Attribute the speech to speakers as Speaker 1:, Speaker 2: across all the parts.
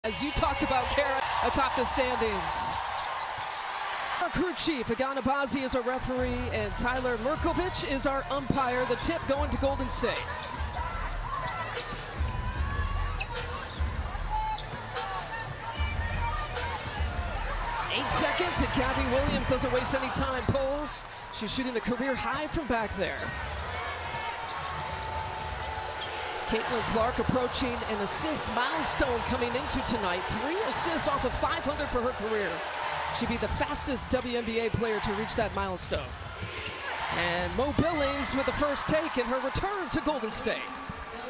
Speaker 1: As you talked about, Kara, atop the standings. Our crew chief, Aganabazi, is our referee, and Tyler Merkovich is our umpire. The tip going to Golden State. Seconds, and Gabby Williams doesn't waste any time. Pulls. She's shooting a career high from back there. Caitlin Clark approaching an assist milestone coming into tonight. 3 assists off of 500 for her career. She'd be the fastest WNBA player to reach that milestone. And Mo Billings with the first take in her return to Golden State.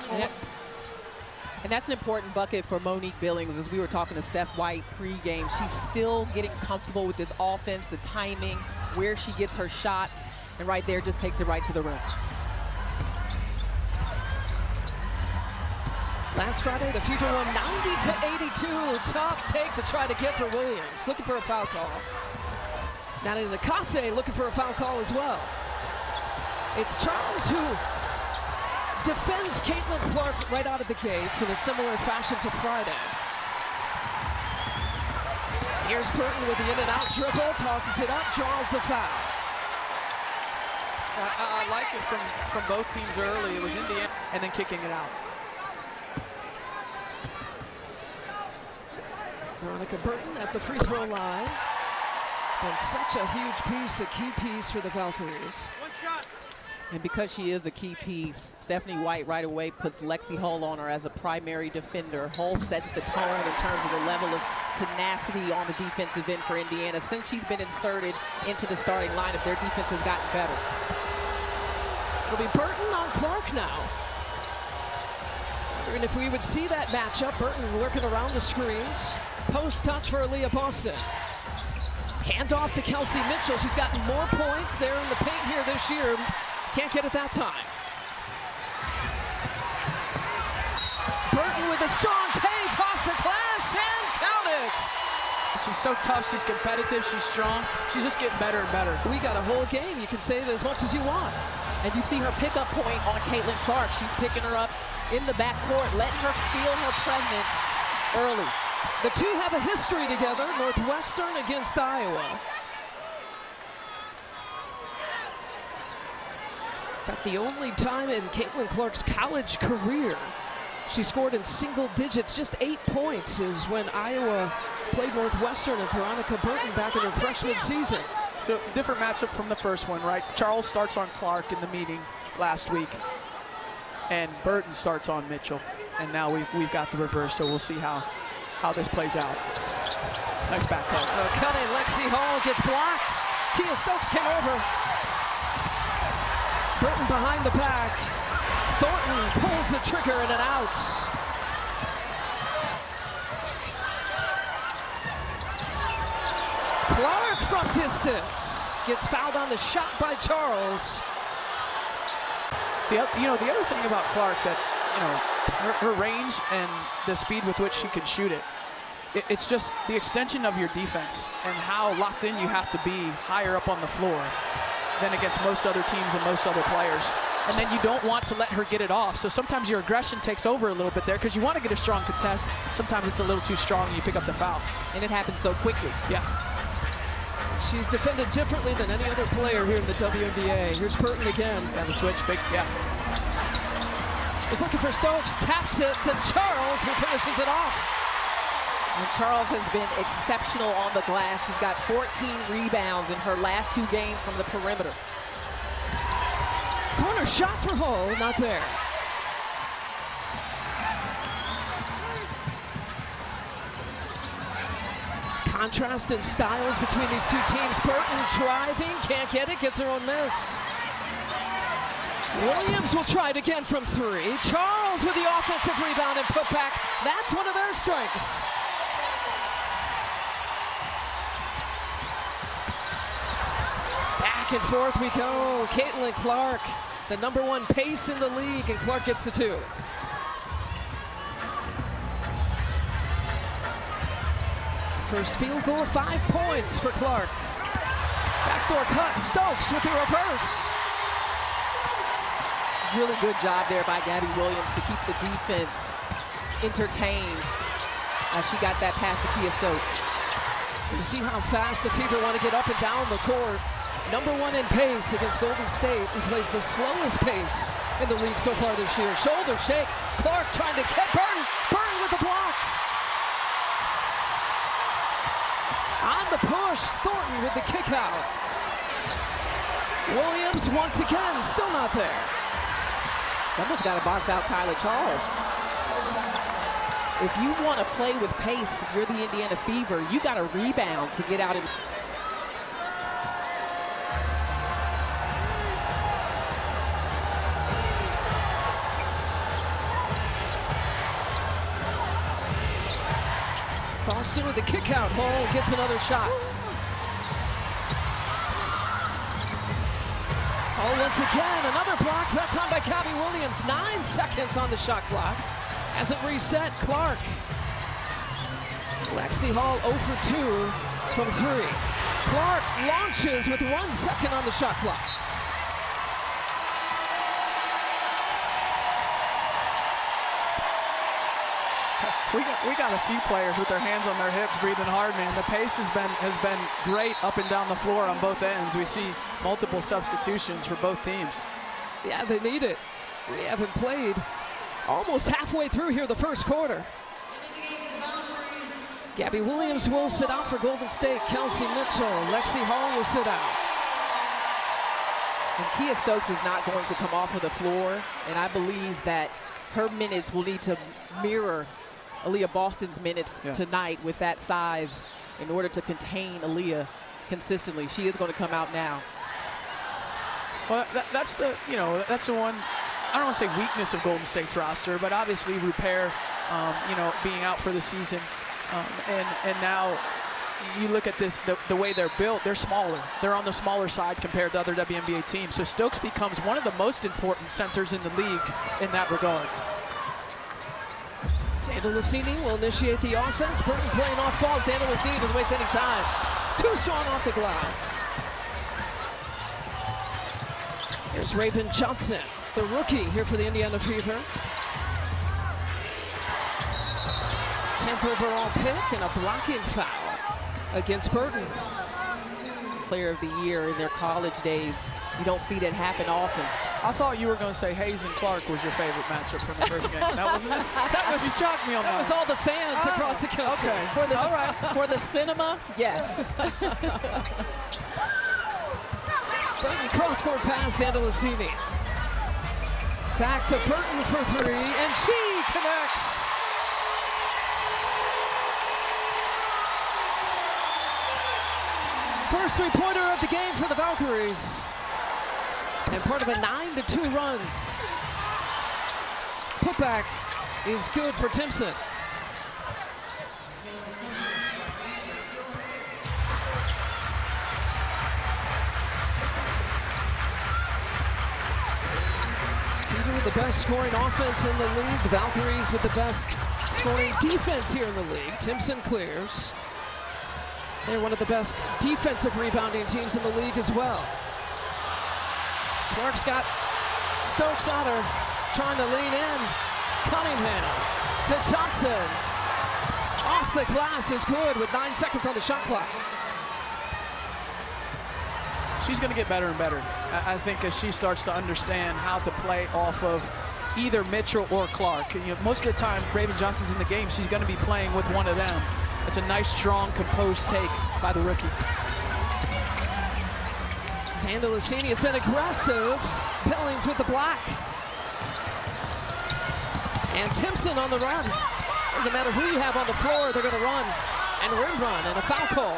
Speaker 2: And that's an important bucket for Monique Billings. As we were talking to Steph White pregame, she's still getting comfortable with this offense, the timing, where she gets her shots, and right there just takes it right to the rim.
Speaker 1: Last Friday, the Fever won 90-82. Tough take to try to get for Williams. Looking for a foul call. Natalie Nakase looking for a foul call as well. It's Charles who defends Caitlin Clark right out of the gates in a similar fashion to Friday. Here's Burton with the in-and-out dribble, tosses it up, draws the foul.
Speaker 3: I like it from both teams early. It was Indiana and then kicking it out.
Speaker 1: Veronica Burton at the free throw line. Been such a huge piece, a key piece for the Valkyries.
Speaker 2: And because she is a key piece, Stephanie White right away puts Lexi Hull on her as a primary defender. Hull sets the tone in terms of the level of tenacity on the defensive end for Indiana. Since she's been inserted into the starting lineup, their defense has gotten better.
Speaker 1: It'll be Burton on Clark now. And if we would see that matchup, Burton working around the screens. Post touch for Aaliyah Boston. Hand off to Kelsey Mitchell. She's gotten more points there in the paint here this year. Can't get it that time. Burton with a strong take off the glass and count it.
Speaker 3: She's so tough, she's competitive, she's strong. She's just getting better and better.
Speaker 1: We got a whole game. You can say it as much as you want.
Speaker 2: And you see her pickup point on Caitlin Clark. She's picking her up in the backcourt, letting her feel her presence early.
Speaker 1: The two have a history together, Northwestern against Iowa. In fact, the only time in Caitlin Clark's college career she scored in single digits, just 8 points, is when Iowa played Northwestern and Veronica Burton back in her freshman season.
Speaker 3: So different matchup from the first one, right? Charles starts on Clark in the meeting last week, and Burton starts on Mitchell. And now we've got the reverse, so we'll see how this plays out. Nice back cut.
Speaker 1: Cutting, Lexi Hall gets blocked. Kia Stokes came over. Burton behind the back. Thornton pulls the trigger and an out. Clark from distance. Gets fouled on the shot by Charles.
Speaker 3: The other thing about Clark that, her range and the speed with which she can shoot it, it's just the extension of your defense and how locked in you have to be higher up on the floor than against most other teams and most other players. And then you don't want to let her get it off. So sometimes your aggression takes over a little bit there because you want to get a strong contest. Sometimes it's a little too strong and you pick up the foul.
Speaker 2: And it happens so quickly.
Speaker 3: Yeah.
Speaker 1: She's defended differently than any other player here in the WNBA. Here's Burton again.
Speaker 3: Yeah, the switch, big, yeah.
Speaker 1: He's looking for Stokes, taps it to Charles, who finishes it off.
Speaker 2: And Charles has been exceptional on the glass. She's got 14 rebounds in her last 2 games from the perimeter.
Speaker 1: Corner shot for Hull, not there. Contrast in styles between these two teams. Burton driving, can't get it, gets her own miss. Williams will try it again from 3. Charles with the offensive rebound and putback. That's one of their strengths. Back and forth we go. Caitlin Clark, the #1 pace in the league, and Clark gets the 2. First field goal, 5 points for Clark. Backdoor cut, Stokes with the reverse.
Speaker 2: Really good job there by Gabby Williams to keep the defense entertained. She got that pass to Kia Stokes.
Speaker 1: You see how fast the Fever want to get up and down the court. #1 in pace against Golden State, who plays the slowest pace in the league so far this year. Shoulder shake. Clark trying to get Burton. Burton with the block. On the push, Thornton with the kick out. Williams once again, still not there.
Speaker 2: Someone's got to box out Kyla Charles. If you want to play with pace, if you're the Indiana Fever, you got to rebound to get out and
Speaker 1: Boston with the kick out. Hall gets another shot. Hall once again, another block, that time by Gabby Williams. 9 seconds on the shot clock. As it reset, Clark. Lexi Hall 0 for 2 from 3. Clark launches with 1 second on the shot clock.
Speaker 3: We got a few players with their hands on their hips, breathing hard, man. The pace has been great up and down the floor on both ends. We see multiple substitutions for both teams.
Speaker 1: Yeah, they need it. We haven't played almost halfway through here the first quarter. Gabby Williams will sit out for Golden State. Kelsey Mitchell, Lexi Hall will sit out.
Speaker 2: And Kia Stokes is not going to come off of the floor, and I believe that her minutes will need to mirror Aaliyah Boston's minutes tonight with that size in order to contain Aaliyah consistently. She is going to come out now.
Speaker 3: Well, that's the one, I don't want to say weakness of Golden State's roster, but obviously Rupert, being out for the season, and now you look at this, the way they're built, they're smaller. They're on the smaller side compared to other WNBA teams. So Stokes becomes one of the most important centers in the league in that regard.
Speaker 1: Xander Lucini will initiate the offense. Burton playing off ball. Xander Lucini doesn't waste any time. Too strong off the glass. Here's Raven Johnson, the rookie here for the Indiana Fever. 10th overall pick and a blocking foul against Burton.
Speaker 2: Player of the year in their college days. You don't see that happen often.
Speaker 3: I thought you were going to say Hayes and Clark was your favorite matchup from the first game. That wasn't it? You shocked me on that.
Speaker 1: That was all the fans across the country.
Speaker 3: Okay.
Speaker 2: For the cinema, yes.
Speaker 1: Burton cross-court pass, Xander Lucini. Back to Burton for 3, and she connects. First three-pointer of the game for the Valkyries. And part of a 9-2 run. Putback is good for Timpson. Fever with the best scoring offense in the league. The Valkyries with the best scoring defense here in the league. Timpson clears. They're one of the best defensive rebounding teams in the league as well. Clark's got Stokes on her, trying to lean in. Cunningham to Johnson. Off the glass is good with 9 seconds on the shot clock.
Speaker 3: She's going to get better and better, I think, as she starts to understand how to play off of either Mitchell or Clark. Most of the time, Raven Johnson's in the game, she's going to be playing with one of them. It's a nice, strong, composed take by the rookie.
Speaker 1: Xander Lucini has been aggressive. Billings with the block. And Timpson on the run. Doesn't matter who you have on the floor, they're going to run and rim run, and a foul call.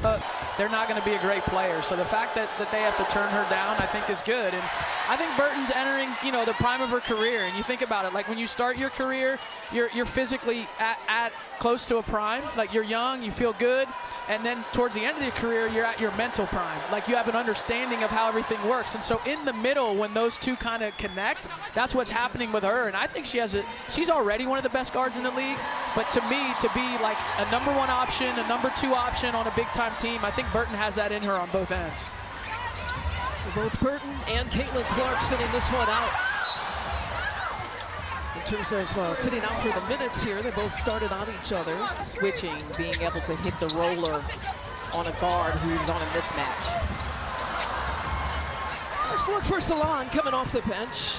Speaker 3: But they're not going to be a great player, so the fact that they have to turn her down, I think, is good. And I think Burton's entering, the prime of her career. And you think about it, like when you start your career, you're physically at close to a prime. Like you're young, you feel good, and then towards the end of your career, you're at your mental prime. Like you have an understanding of how everything works. And so in the middle, when those two kind of connect, that's what's happening with her. And I think she's already one of the best guards in the league. But to me, to be like a #1 option, a #2 option on a big-time team, I think Burton has that in her on both ends.
Speaker 1: Both Burton and Caitlin Clark sitting this one out. terms of sitting out for the minutes here. They both started on each other.
Speaker 2: Switching, being able to hit the roller on a guard who's on a mismatch.
Speaker 1: First look for Salon coming off the bench.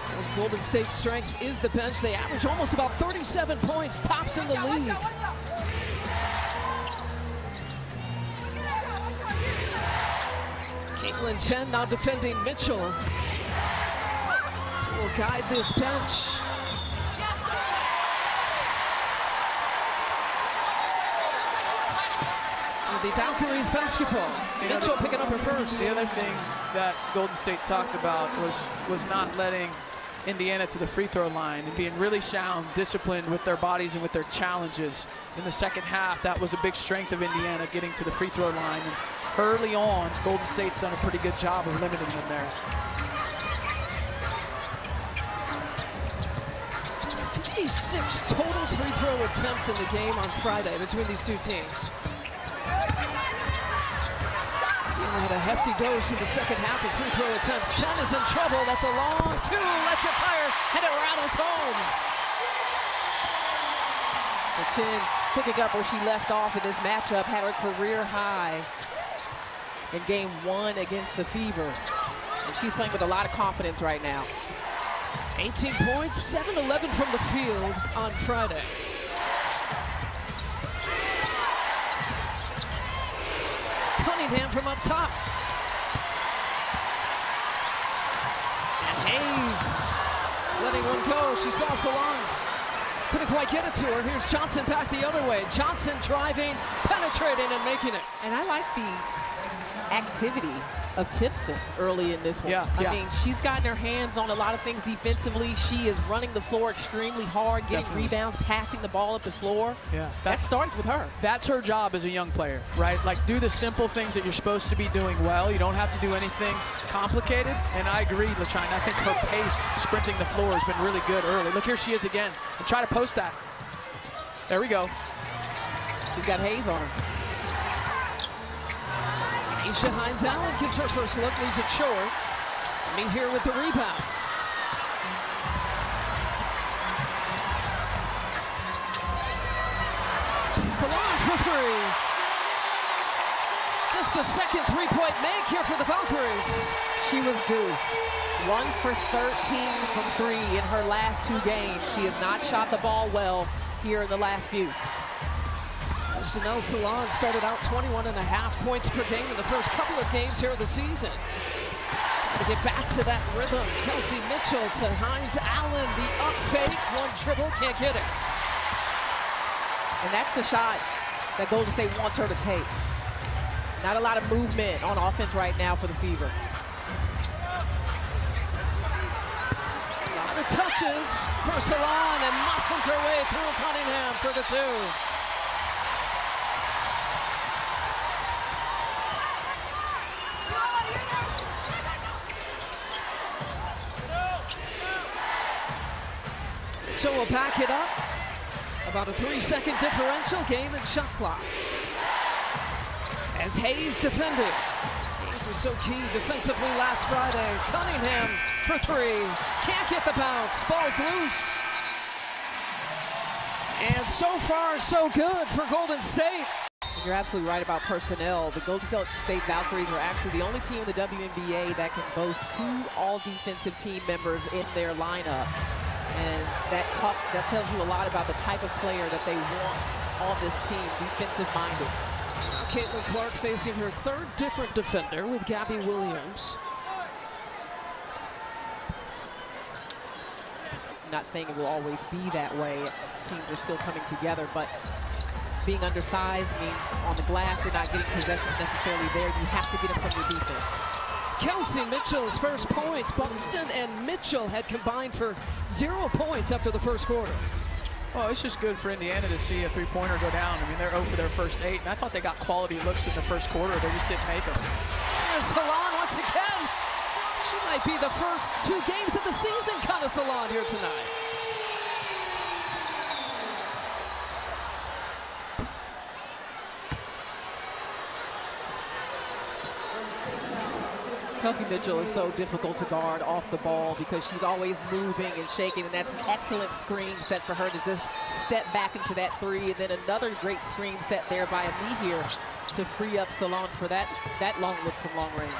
Speaker 1: Well, Golden State's strengths is the bench. They average almost about 37 points, tops in the league. Caitlin Chen now defending Mitchell. So we'll guide this bench. The Valkyries basketball. Mitchell picking up her first.
Speaker 3: The other thing that Golden State talked about was not letting Indiana to the free throw line and being really sound, disciplined with their bodies and with their challenges. In the second half, that was a big strength of Indiana, getting to the free throw line. And early on, Golden State's done a pretty good job of limiting them there.
Speaker 1: 56 total free throw attempts in the game on Friday between these two teams. Indiana had a hefty dose in the second half of free throw attempts. Chen is in trouble. That's a long two. Lets it fire, and it rattles home.
Speaker 2: The Chen picking up where she left off in this matchup, had her career high in game 1 against the Fever. And she's playing with a lot of confidence right now.
Speaker 1: 18 points, 7-11 from the field on Friday. Cunningham from up top. And Hayes letting one go. She saw Salon. Couldn't quite get it to her. Here's Johnson back the other way. Johnson driving, penetrating, and making it.
Speaker 2: And I like the activity of Timpson early in this one. I mean, she's gotten her hands on a lot of things defensively. She is running the floor extremely hard, getting rebounds, passing the ball up the floor. That starts with her.
Speaker 3: That's her job as a young player, right? Like, do the simple things that you're supposed to be doing well. You don't have to do anything complicated. And I agree, LaChina. I think her pace sprinting the floor has been really good early. Look, here she is again. And try to post that. There we go.
Speaker 2: She's got Hayes on her.
Speaker 1: Aisha Hines-Allen gets her first look, leaves it short. Me here with the rebound. Salon for three. Just the second three-point make here for the Valkyries.
Speaker 2: She was due. 1 for 13 from 3 in her last 2 games. She has not shot the ball well here in the last few.
Speaker 1: Chanel Salon started out 21.5 points per game in the first couple of games here of the season. To get back to that rhythm, Kelsey Mitchell to Hines-Allen, the up fake, one dribble, can't get it.
Speaker 2: And that's the shot that Golden State wants her to take. Not a lot of movement on offense right now for the Fever.
Speaker 1: A lot of touches for Salon, and muscles her way through Cunningham for the two. So we'll back it up. About a 3-second differential, game and shot clock. As Hayes defended. Hayes was so key defensively last Friday. Cunningham for three. Can't get the bounce. Ball's loose. And so far, so good for Golden State.
Speaker 2: You're absolutely right about personnel. The Golden State Valkyries are actually the only team in the WNBA that can boast 2 all-defensive team members in their lineup. And that tells you a lot about the type of player that they want on this team, defensive-minded.
Speaker 1: Caitlin Clark facing her third different defender with Gabby Williams.
Speaker 2: I'm not saying it will always be that way. Teams are still coming together, but being undersized means on the glass you're not getting possessions necessarily there. You have to get them from your defense.
Speaker 1: Kelsey Mitchell's first points. Buxton and Mitchell had combined for 0 points after the first quarter.
Speaker 3: Well, it's just good for Indiana to see a three-pointer go down. I mean, they're 0 for their first 8, and I thought they got quality looks in the first quarter. They just didn't make them.
Speaker 1: There's Salon once again. She might be the first 2 games of the season kind of Salon here tonight.
Speaker 2: Kelsey Mitchell is so difficult to guard off the ball because she's always moving and shaking, and that's an excellent screen set for her to just step back into that three, and then another great screen set there by Amir to free up Salon for that long look from long range.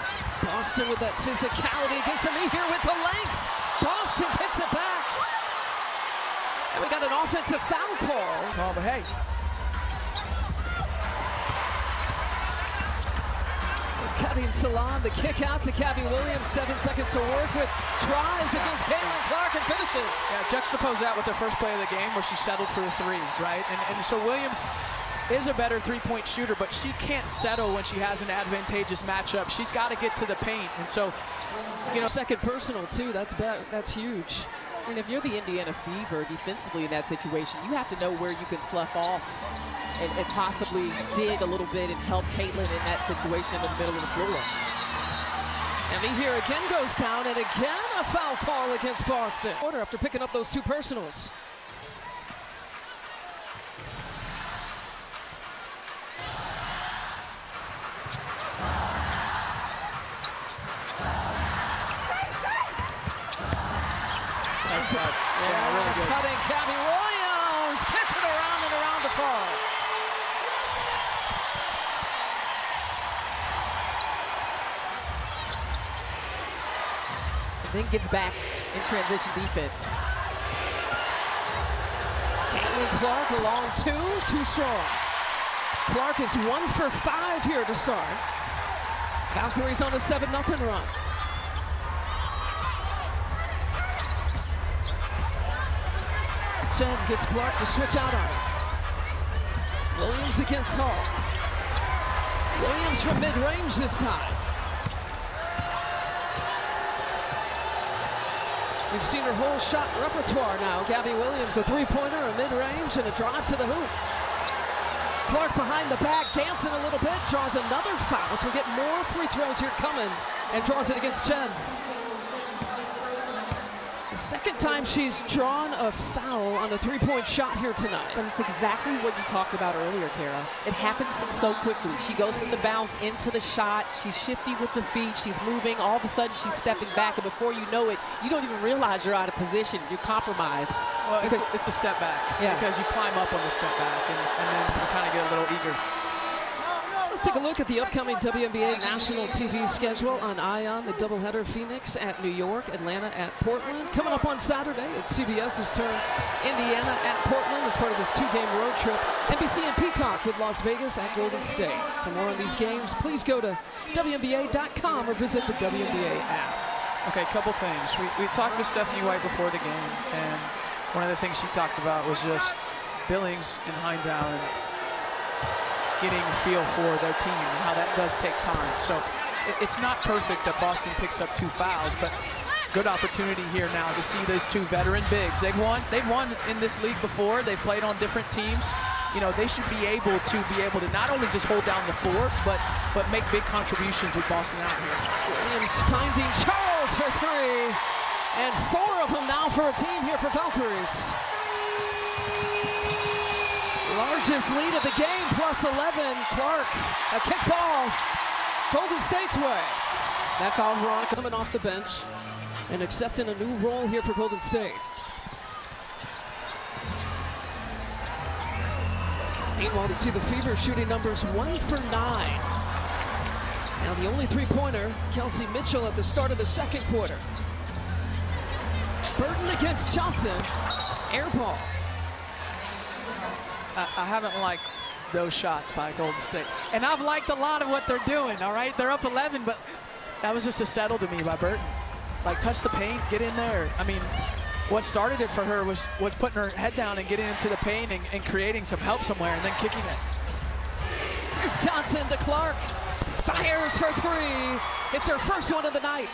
Speaker 1: Boston with that physicality gets Amir with the length. Boston gets it back. And we got an offensive foul call.
Speaker 3: Oh, but hey.
Speaker 1: Cutting Salon, the kick out to Gabby Williams, 7 seconds to work with, drives against Caitlin Clark and finishes.
Speaker 3: Yeah, juxtapose that with the first play of the game where she settled for a three, right? And so Williams is a better three-point shooter, but she can't settle when she has an advantageous matchup. She's got to get to the paint, and so, you know.
Speaker 1: Second personal too, that's huge.
Speaker 2: And if you're the Indiana Fever defensively in that situation, you have to know where you can slough off and possibly dig a little bit and help Caitlin in that situation in the middle of the floor.
Speaker 1: Here again goes down, and again a foul call against Boston. Order after picking up those two personals.
Speaker 3: Yeah, really good.
Speaker 1: Cutting Gabby Williams, gets it around and around the fall.
Speaker 2: Then gets back in transition defense.
Speaker 1: Caitlin Clark along too strong. Clark is 1 for 5 here to start. Valkyries on a 7-0 run. Chen gets Clark to switch out on her. Williams against Hall. Williams from mid-range this time. We've seen her whole shot repertoire now. Gabby Williams, a three-pointer, a mid-range, and a drive to the hoop. Clark behind the back, dancing a little bit, draws another foul. She'll get more free throws here coming, and draws it against Chen. The second time she's drawn a foul on a three-point shot here tonight.
Speaker 2: But it's exactly what you talked about earlier, Kara. It happens so quickly. She goes from the bounce into the shot. She's shifty with the feet. She's moving. All of a sudden, she's stepping back. And before you know it, you don't even realize you're out of position. You're compromised.
Speaker 3: Well, it's a step back.
Speaker 2: Yeah.
Speaker 3: Because you climb up on the step back, and then you kind of get a little eager.
Speaker 1: Let's take a look at the upcoming WNBA national TV schedule on ION, the doubleheader. Phoenix at New York, Atlanta at Portland. Coming up on Saturday at CBS's turn, Indiana at Portland as part of this 2-game road trip. NBC and Peacock with Las Vegas at Golden State. For more on these games, please go to WNBA.com or visit the WNBA app.
Speaker 3: Okay, couple things. We talked with Stephanie White before the game, and one of the things she talked about was just Billings and Hines-Allen getting a feel for their team and how that does take time. So it's not perfect that Boston picks up 2 fouls, but good opportunity here now to see those 2 veteran bigs. They've won in this league before. They've played on different teams. You know, they should be able to not only just hold down the fort, but make big contributions with Boston out here.
Speaker 1: Williams finding Charles for 3, and 4 of them now for a team here for Valkyries. Largest lead of the game, plus 11. Clark, a kick ball, Golden State's way. That's all Veronica coming off the bench and accepting a new role here for Golden State. Meanwhile, you see the Fever shooting numbers 1 for 9. Now the only three-pointer, Kelsey Mitchell at the start of the second quarter. Burton against Johnson, air ball.
Speaker 3: I haven't liked those shots by Golden State. And I've liked a lot of what they're doing, all right? They're up 11, but that was just a settle to me by Burton. Like, touch the paint, get in there. I mean, what started it for her was putting her head down and getting into the paint and creating some help somewhere and then kicking it.
Speaker 1: Here's Johnson to Clark. Fires for 3. It's her first one of the night.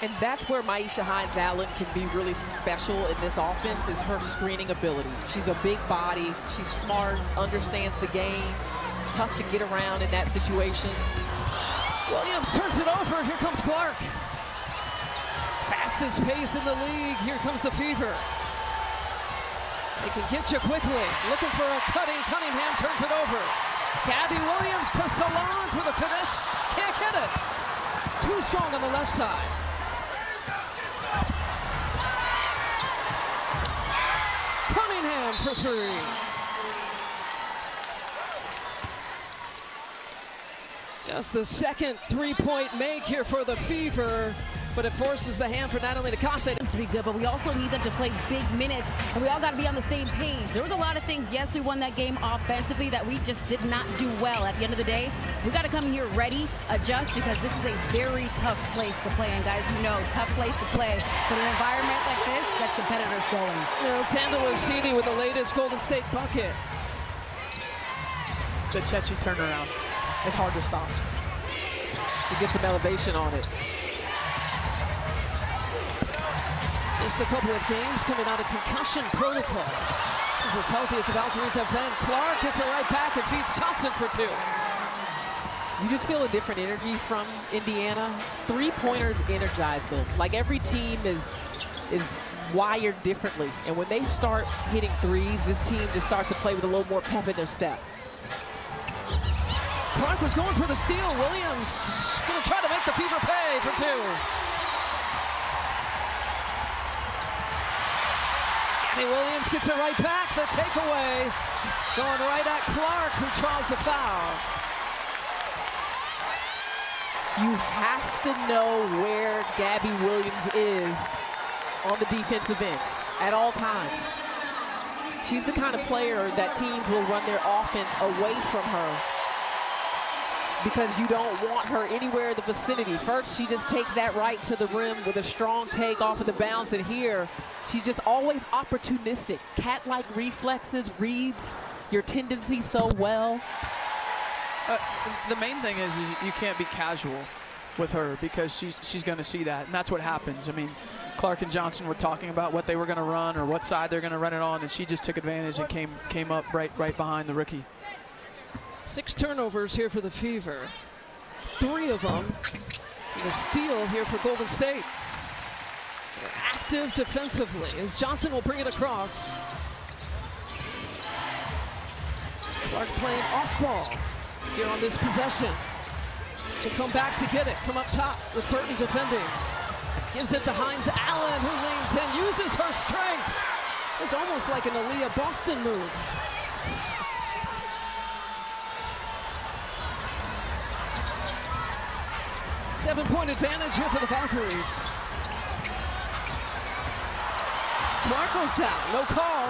Speaker 2: And that's where Myisha Hines-Allen can be really special in this offense, is her screening ability. She's a big body. She's smart, understands the game, tough to get around in that situation.
Speaker 1: Williams turns it over. Here comes Clark. Fastest pace in the league. Here comes the Fever. They can get you quickly. Looking for a cutting. Cunningham turns it over. Gabby Williams to Salon for the finish. Can't get it. too strong on the left side. Cunningham for three. Just the second three-point make here for the Fever, but it forces the hand for Natalie Nakase
Speaker 4: to be good, but we also need them to play big minutes, and we all got to be on the same page. There was a lot of things, yes, we won that game offensively that we just did not do well. At the end of the day, we got to come here ready, adjust, because this is a very tough place to play. And guys, you know, tough place to play. But an environment like this gets competitors going.
Speaker 1: You know, Sandalosini with the latest Golden State bucket.
Speaker 3: The Chechi turnaround. It's hard to stop.
Speaker 2: He gets some elevation on it.
Speaker 1: Missed a couple of games coming out of concussion protocol. This is as healthy as the Valkyries have been. Clark gets it right back and feeds Johnson for two.
Speaker 2: You just feel a different energy from Indiana. Three-pointers energize them. Like every team is wired differently. And when they start hitting threes, this team just starts to play with a little more pep in their step.
Speaker 1: Clark was going for the steal. Williams gonna try to make the Fever pay for two. Gabby Williams gets it right back. The takeaway going right at Clark, who draws the foul.
Speaker 2: You have to know where Gabby Williams is on the defensive end at all times. She's the kind of player that teams will run their offense away from her because you don't want her anywhere in the vicinity. First, she just takes that right to the rim with a strong take off of the bounce, and here, she's just always opportunistic. Cat-like reflexes, reads your tendency so well.
Speaker 3: The main thing is you can't be casual with her because she's going to see that, and that's what happens. I mean, Clark and Johnson were talking about what they were going to run or what side they're going to run it on, and she just took advantage and came up right behind the rookie.
Speaker 1: 6 turnovers here for the Fever. 3 of them. And a steal here for Golden State. They're active defensively as Johnson will bring it across. Clark playing off ball here on this possession. She'll come back to get it from up top with Burton defending. Gives it to Hines Allen, who leans in, uses her strength. It's almost like an Aaliyah Boston move. Seven-point advantage here for the Valkyries. Clark goes down, no call.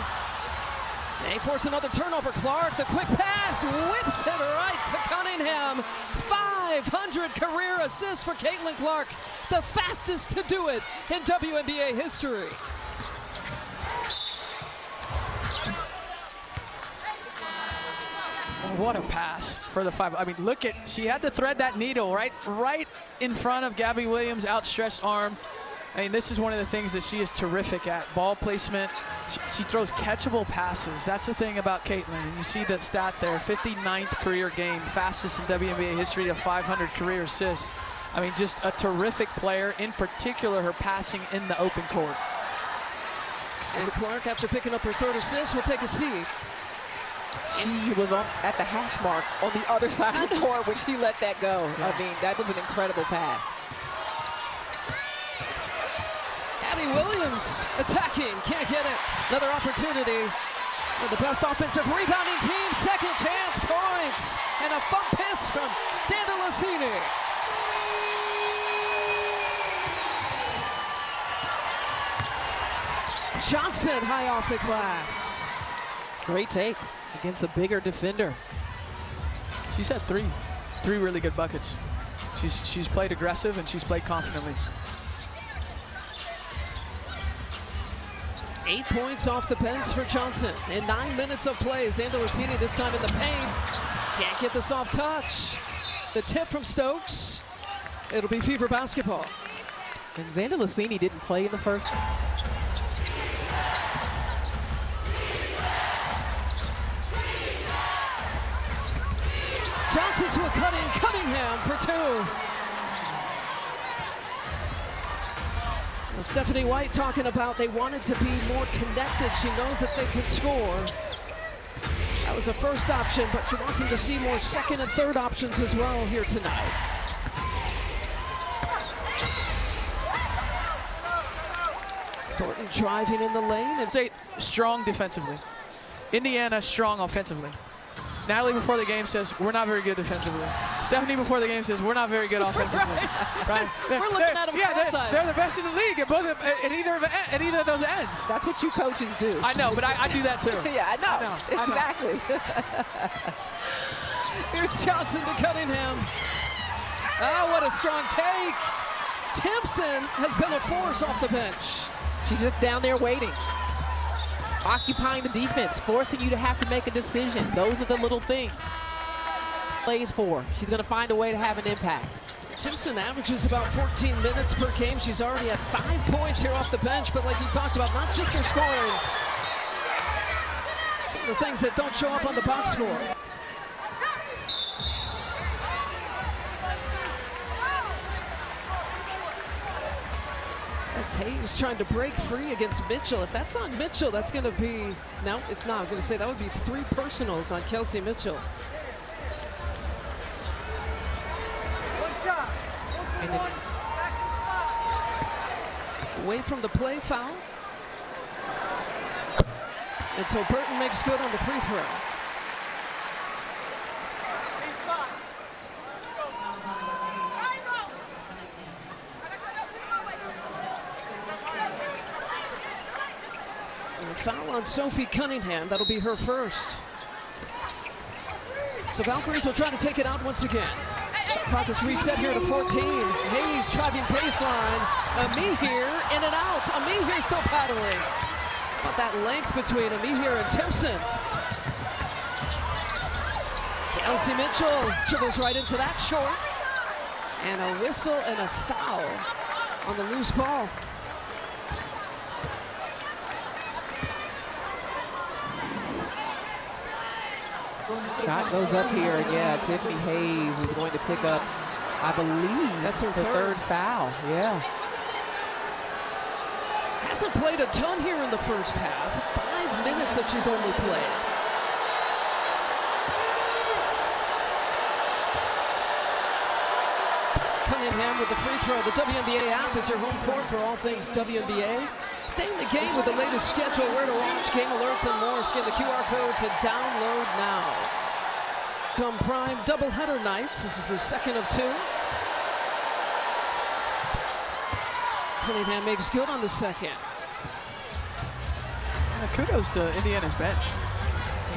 Speaker 1: They force another turnover. Clark, the quick pass, whips it right to Cunningham. 500 career assists for Caitlin Clark, the fastest to do it in WNBA history.
Speaker 3: What a pass for the 5. I mean, look at, she had to thread that needle right in front of Gabby Williams' outstretched arm. I mean, this is one of the things that she is terrific at. Ball placement. She throws catchable passes. That's the thing about Caitlin. And you see the stat there, 59th career game, fastest in WNBA history to 500 career assists. I mean, just a terrific player, in particular her passing in the open court.
Speaker 1: And Clark, after picking up her 3rd assist, will take a seat.
Speaker 2: She was at the hash mark on the other side of the court when she let that go. Yeah. I mean, that was an incredible pass.
Speaker 1: Gabby Williams attacking, can't get it. Another opportunity for the best offensive rebounding team. Second chance points and a funk piss from Sandalosini. Johnson high off the glass.
Speaker 2: Great take against a bigger defender.
Speaker 3: She's had three really good buckets. She's played aggressive and she's played confidently.
Speaker 1: 8 points off the bench for Johnson in 9 minutes of play. Sandalosini this time in the paint. Can't get the soft touch. The tip from Stokes. It'll be Fever basketball.
Speaker 2: And Sandalosini didn't play in the first.
Speaker 1: Johnson to a cut-in, Cunningham for 2. Stephanie White talking about they wanted to be more connected. She knows that they can score. That was the first option, but she wants them to see more second and third options as well here tonight. Thornton driving in the lane. And
Speaker 3: State strong defensively. Indiana strong offensively. Natalie before the game says we're not very good defensively. Stephanie before the game says we're not very good offensively. Right?
Speaker 1: We're looking at them cross-eyed.
Speaker 3: They're the best in the league at both at either of those ends.
Speaker 2: That's what you coaches do.
Speaker 3: I know, but I do that too.
Speaker 2: Yeah, I know.
Speaker 3: I know.
Speaker 2: Exactly.
Speaker 1: Here's Johnson to Cunningham. Oh, what a strong take. Timpson has been a force off the bench.
Speaker 2: She's just down there waiting, occupying the defense, forcing you to have to make a decision. Those are the little things. Plays for. She's going to find a way to have an impact.
Speaker 1: Timpson averages about 14 minutes per game. She's already at 5 points here off the bench, but like you talked about, not just her scoring. Some of the things that don't show up on the box score. That's Hayes trying to break free against Mitchell. If that's on Mitchell, that's going to be, no, it's not. I was going to say that would be 3 personals on Kelsey Mitchell. Away from the play, foul. And so Burton makes good on the free throw. Foul on Sophie Cunningham. That'll be her first. So Valkyries will try to take it out once again. Shot clock is reset here to 14. Hayes driving baseline. Amihir in and out. Amihir still paddling. About that length between Amihir and Timpson. Kelsey Mitchell dribbles right into that short. And a whistle and a foul on the loose ball.
Speaker 2: Shot goes up here, and yeah, Tiffany Hayes is going to pick up, I believe,
Speaker 1: that's her
Speaker 2: third foul. Yeah.
Speaker 1: Hasn't played a ton here in the first half. 5 minutes that she's only played. Cunningham with the free throw. The WNBA app is your home court for all things WNBA. Stay in the game with the latest schedule, where to watch, game alerts, and more. Scan the QR code to download now. Come prime doubleheader nights. This is the second of 2. Cunningham makes good on the second.
Speaker 3: Kudos to Indiana's bench.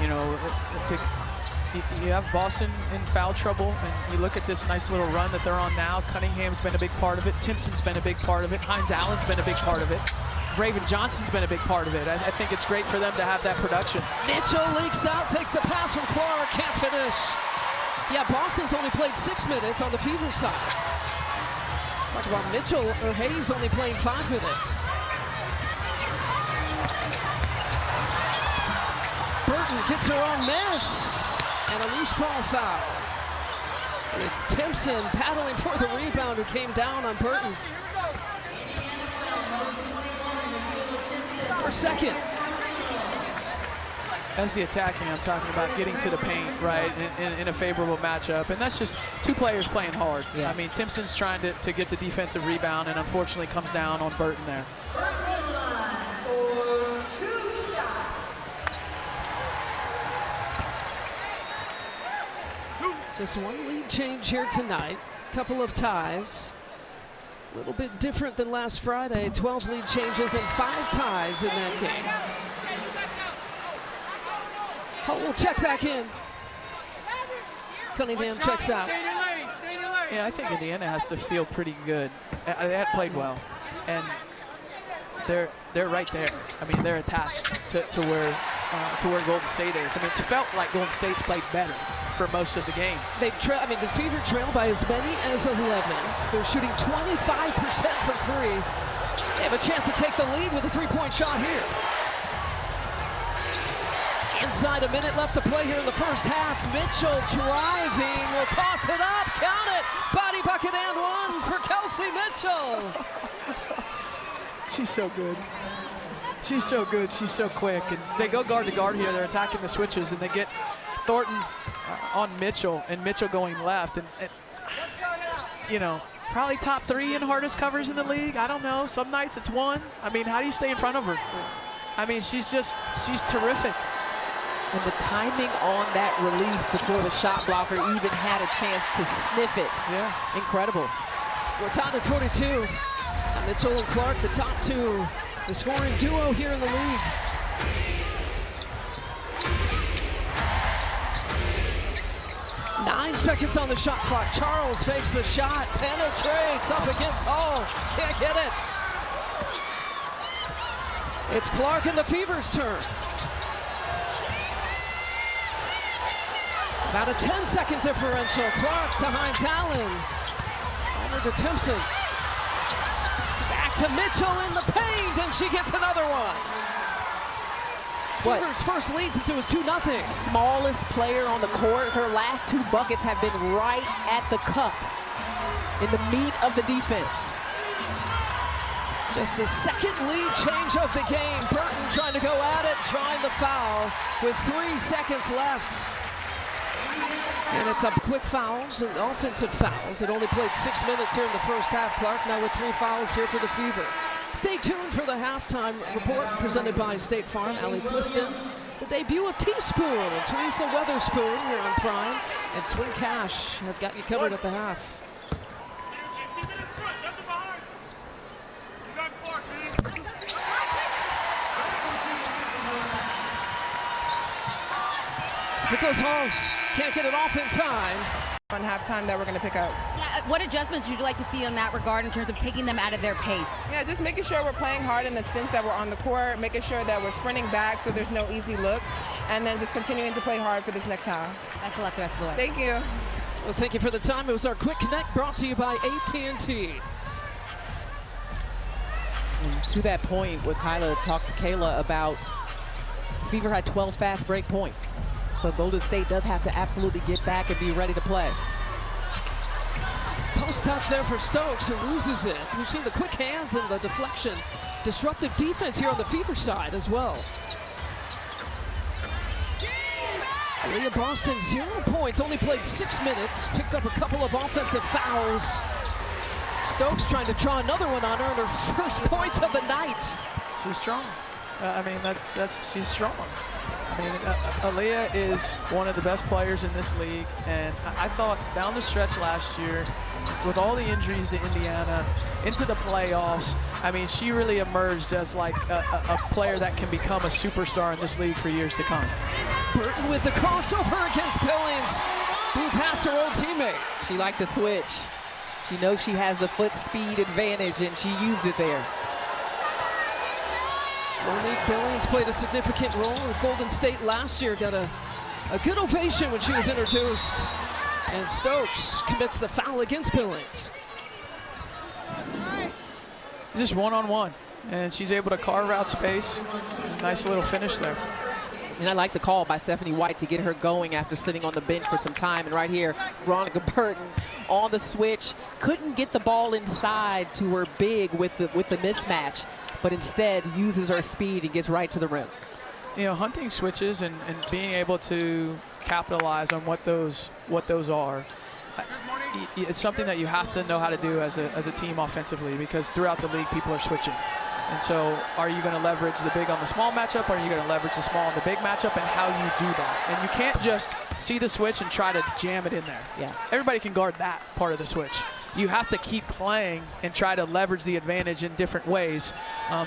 Speaker 3: You know, you have Boston in foul trouble, and you look at this nice little run that they're on now. Cunningham's been a big part of it. Timpson's been a big part of it. Hines Allen's been a big part of it. Raven Johnson's been a big part of it. I think it's great for them to have that production.
Speaker 1: Mitchell leaks out, takes the pass from Clark, can't finish. Yeah, Boston's only played 6 minutes on the Fever side. Talk about Mitchell or Hayes only playing 5 minutes. Burton gets her own miss, and a loose ball foul. And it's Timpson paddling for the rebound, who came down on Burton. Her second.
Speaker 3: That's the attacking I'm talking about, getting to the paint, right, in a favorable matchup. And that's just 2 players playing hard. Yeah. I mean, Timpson's trying to get the defensive rebound, and unfortunately comes down on Burton there.
Speaker 1: Just 1 lead change here tonight. Couple of ties. A little bit different than last Friday. 12 lead changes and 5 ties in that game. Hull will check back in. Cunningham checks out.
Speaker 3: Yeah, I think Indiana has to feel pretty good. They have played well, and they're right there. I mean, they're attached to where Golden State is. I mean, it's felt like Golden State's played better for most of the game.
Speaker 1: The Fever trail by as many as 11. They're shooting 25% from 3. They have a chance to take the lead with a 3-point shot here. Inside a minute left to play here in the first half. Mitchell driving, will toss it up, count it. Body bucket and 1 for Kelsey Mitchell.
Speaker 3: She's so good. She's so good, she's so quick. And they go guard to guard here, they're attacking the switches, and they get Thornton on Mitchell, and Mitchell going left. And you know, probably top 3 in hardest covers in the league. I don't know. Some nights it's 1. I mean, how do you stay in front of her? I mean, she's terrific.
Speaker 2: And the timing on that release before the shot blocker even had a chance to sniff it.
Speaker 3: Yeah.
Speaker 2: Incredible.
Speaker 1: We're tied at 42. Mitchell and Clark, the top 2, the scoring duo here in the league. Nine seconds on the shot clock. Charles fakes the shot, penetrates up against Hall. Can't get it. It's Clark and the Fever's turn. About a 10-second differential. Clark to Hines Allen. Over to Timpson. Back to Mitchell in the paint, and she gets another one. Fever's first lead since it was 2-0.
Speaker 2: Smallest player on the court. Her last 2 buckets have been right at the cup, in the meat of the defense.
Speaker 1: Just the second lead change of the game. Burton trying to go at it, drawing the foul with 3 seconds left. And it's up quick fouls and offensive fouls. It only played 6 minutes here in the first half. Clark now with 3 fouls here for the Fever. Stay tuned for the halftime report presented by State Farm. Allie Clifton, the debut of Teaspoon and Teresa Weatherspoon here on Prime. And Swing Cash have got you covered at the half. Here goes Hall. Can't get it off in time.
Speaker 5: On halftime that we're going to pick up.
Speaker 4: Yeah, what adjustments would you like to see in that regard in terms of taking them out of their pace?
Speaker 5: Yeah, just making sure we're playing hard in the sense that we're on the court, making sure that we're sprinting back so there's no easy looks, and then just continuing to play hard for this next half.
Speaker 4: Best of luck the rest of the way.
Speaker 5: Thank you.
Speaker 1: Well, thank you for the time. It was our Quick Connect brought to you by AT&T.
Speaker 2: And to that point, what Kyla talked to Kayla about, Fever had 12 fast break points. So Golden State does have to absolutely get back and be ready to play.
Speaker 1: Post touch there for Stokes, who loses it. We've seen the quick hands and the deflection. Disruptive defense here on the Fever side as well. Leah Boston, 0 points, only played 6 minutes, picked up a couple of offensive fouls. Stokes trying to draw another one on her, and her first points of the night.
Speaker 3: She's strong. I mean, she's strong. I mean, Aaliyah is one of the best players in this league, and I thought down the stretch last year, with all the injuries to Indiana, into the playoffs, I mean, she really emerged as like a player that can become a superstar in this league for years to come.
Speaker 1: Burton with the crossover against Billings, blew past her old teammate.
Speaker 2: She liked the switch. She knows she has the foot speed advantage, and she used it there.
Speaker 1: Monique Billings played a significant role with Golden State last year. Got a good ovation when she was introduced. And Stokes commits the foul against Billings.
Speaker 3: Just one-on-one, and she's able to carve out space. Nice little finish there.
Speaker 2: And I like the call by Stephanie White to get her going after sitting on the bench for some time. And right here, Veronica Burton on the switch. Couldn't get the ball inside to her big with the mismatch, but instead uses her speed and gets right to the rim.
Speaker 3: You know, hunting switches and being able to capitalize on what those are, it's something that you have to know how to do as a team offensively, because throughout the league people are switching. And so are you going to leverage the big on the small matchup, or are you going to leverage the small on the big matchup, and how you do that? And you can't just see the switch and try to jam it in there.
Speaker 2: Yeah.
Speaker 3: Everybody can guard that part of the switch. You have to keep playing and try to leverage the advantage in different ways.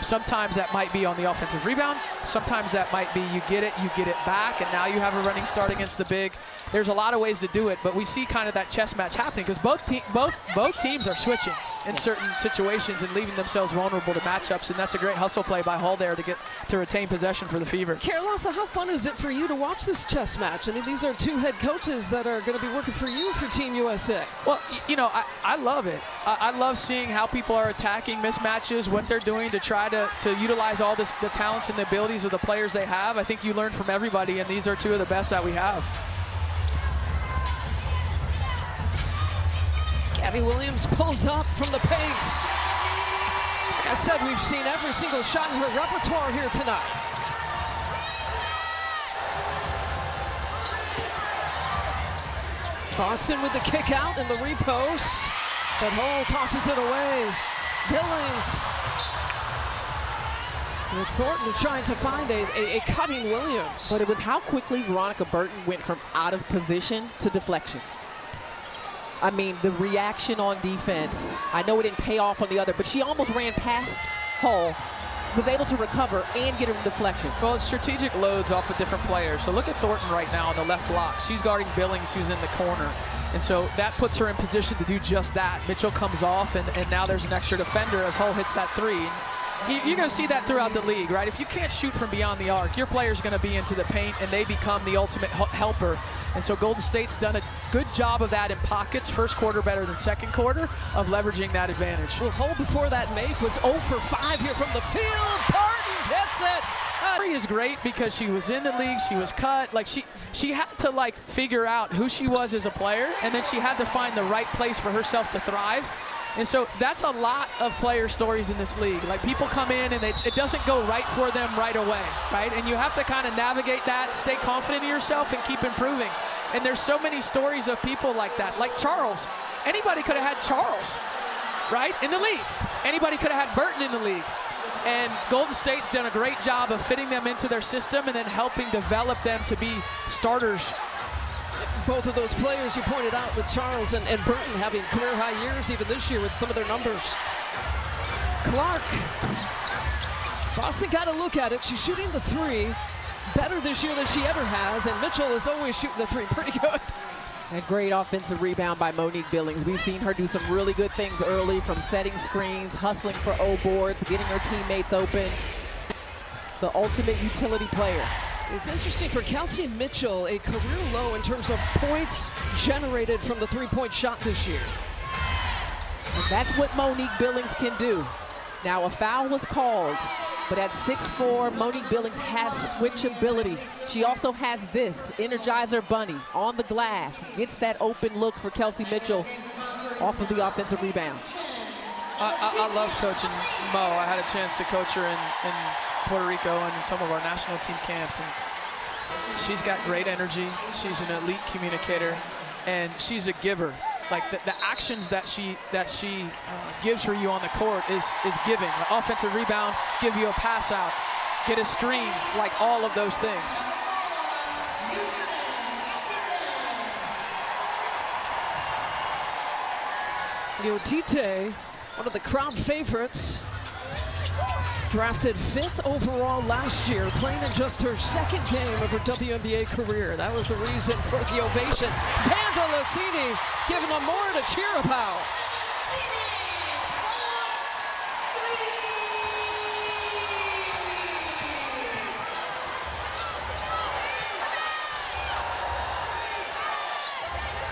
Speaker 3: Sometimes that might be on the offensive rebound. Sometimes that might be you get it back, and now you have a running start against the big. There's a lot of ways to do it, but we see kind of that chess match happening because both teams are switching in certain situations and leaving themselves vulnerable to matchups, and that's a great hustle play by Hall there to retain possession for the Fever.
Speaker 1: Carolasa, how fun is it for you to watch this chess match? I mean, these are 2 head coaches that are going to be working for you for Team USA.
Speaker 3: Well, you know, I love it. I love seeing how people are attacking mismatches, what they're doing to try to utilize all the talents and the abilities of the players they have. I think you learn from everybody, and these are 2 of the best that we have.
Speaker 1: Gabby Williams pulls up from the paint. Like I said, we've seen every single shot in her repertoire here tonight. Boston with the kick out and the repost. But Hull tosses it away. Billings. With Thornton trying to find a cutting Williams.
Speaker 2: But it was how quickly Veronica Burton went from out of position to deflection. I mean, the reaction on defense, I know it didn't pay off on the other, but she almost ran past Hull, was able to recover and get a deflection.
Speaker 3: Well, it's strategic loads off of different players. So look at Thornton right now on the left block. She's guarding Billings, who's in the corner. And so that puts her in position to do just that. Mitchell comes off, and now there's an extra defender as Hull hits that three. You're going to see that throughout the league, right? If you can't shoot from beyond the arc, your player's going to be into the paint, and they become the ultimate helper. And so Golden State's done a good job of that in pockets. First quarter better than second quarter of leveraging that advantage.
Speaker 1: Well, Hull before that make was 0 for 5 here from the field. Barton gets it.
Speaker 3: She is great because she was in the league, she was cut. Like she had to like figure out who she was as a player, and then she had to find the right place for herself to thrive. And so that's a lot of player stories in this league. Like people come in and it doesn't go right for them right away, right? And you have to kind of navigate that, stay confident in yourself and keep improving. And there's so many stories of people like that. Like Charles, anybody could have had Charles, right? In the league. Anybody could have had Burton in the league. And Golden State's done a great job of fitting them into their system and then helping develop them to be starters.
Speaker 1: Both of those players you pointed out with Charles and Burton having career high years even this year with some of their numbers. Clark. Boston got to look at it. She's shooting the three better this year than she ever has, and Mitchell is always shooting the three pretty good.
Speaker 2: A great offensive rebound by Monique Billings. We've seen her do some really good things early, from setting screens, hustling for O boards, getting her teammates open. The ultimate utility player.
Speaker 1: It's interesting for Kelsey Mitchell, a career low in terms of points generated from the three-point shot this year.
Speaker 2: And that's what Monique Billings can do. Now, a foul was called, but at 6'4", Monique Billings has switchability. She also has this, Energizer Bunny on the glass, gets that open look for Kelsey Mitchell off of the offensive rebound.
Speaker 3: I loved coaching Mo. I had a chance to coach her in Puerto Rico and in some of our national team camps. And she's got great energy. She's an elite communicator, and she's a giver. Like the actions that she gives for you on the court is giving. The offensive rebound, give you a pass out, get a screen, like all of those things.
Speaker 1: Yotite, one of the crowd favorites, drafted 5th overall last year, playing in just her second game of her WNBA career. That was the reason for the ovation. Xanda Lassini giving them more to cheer about.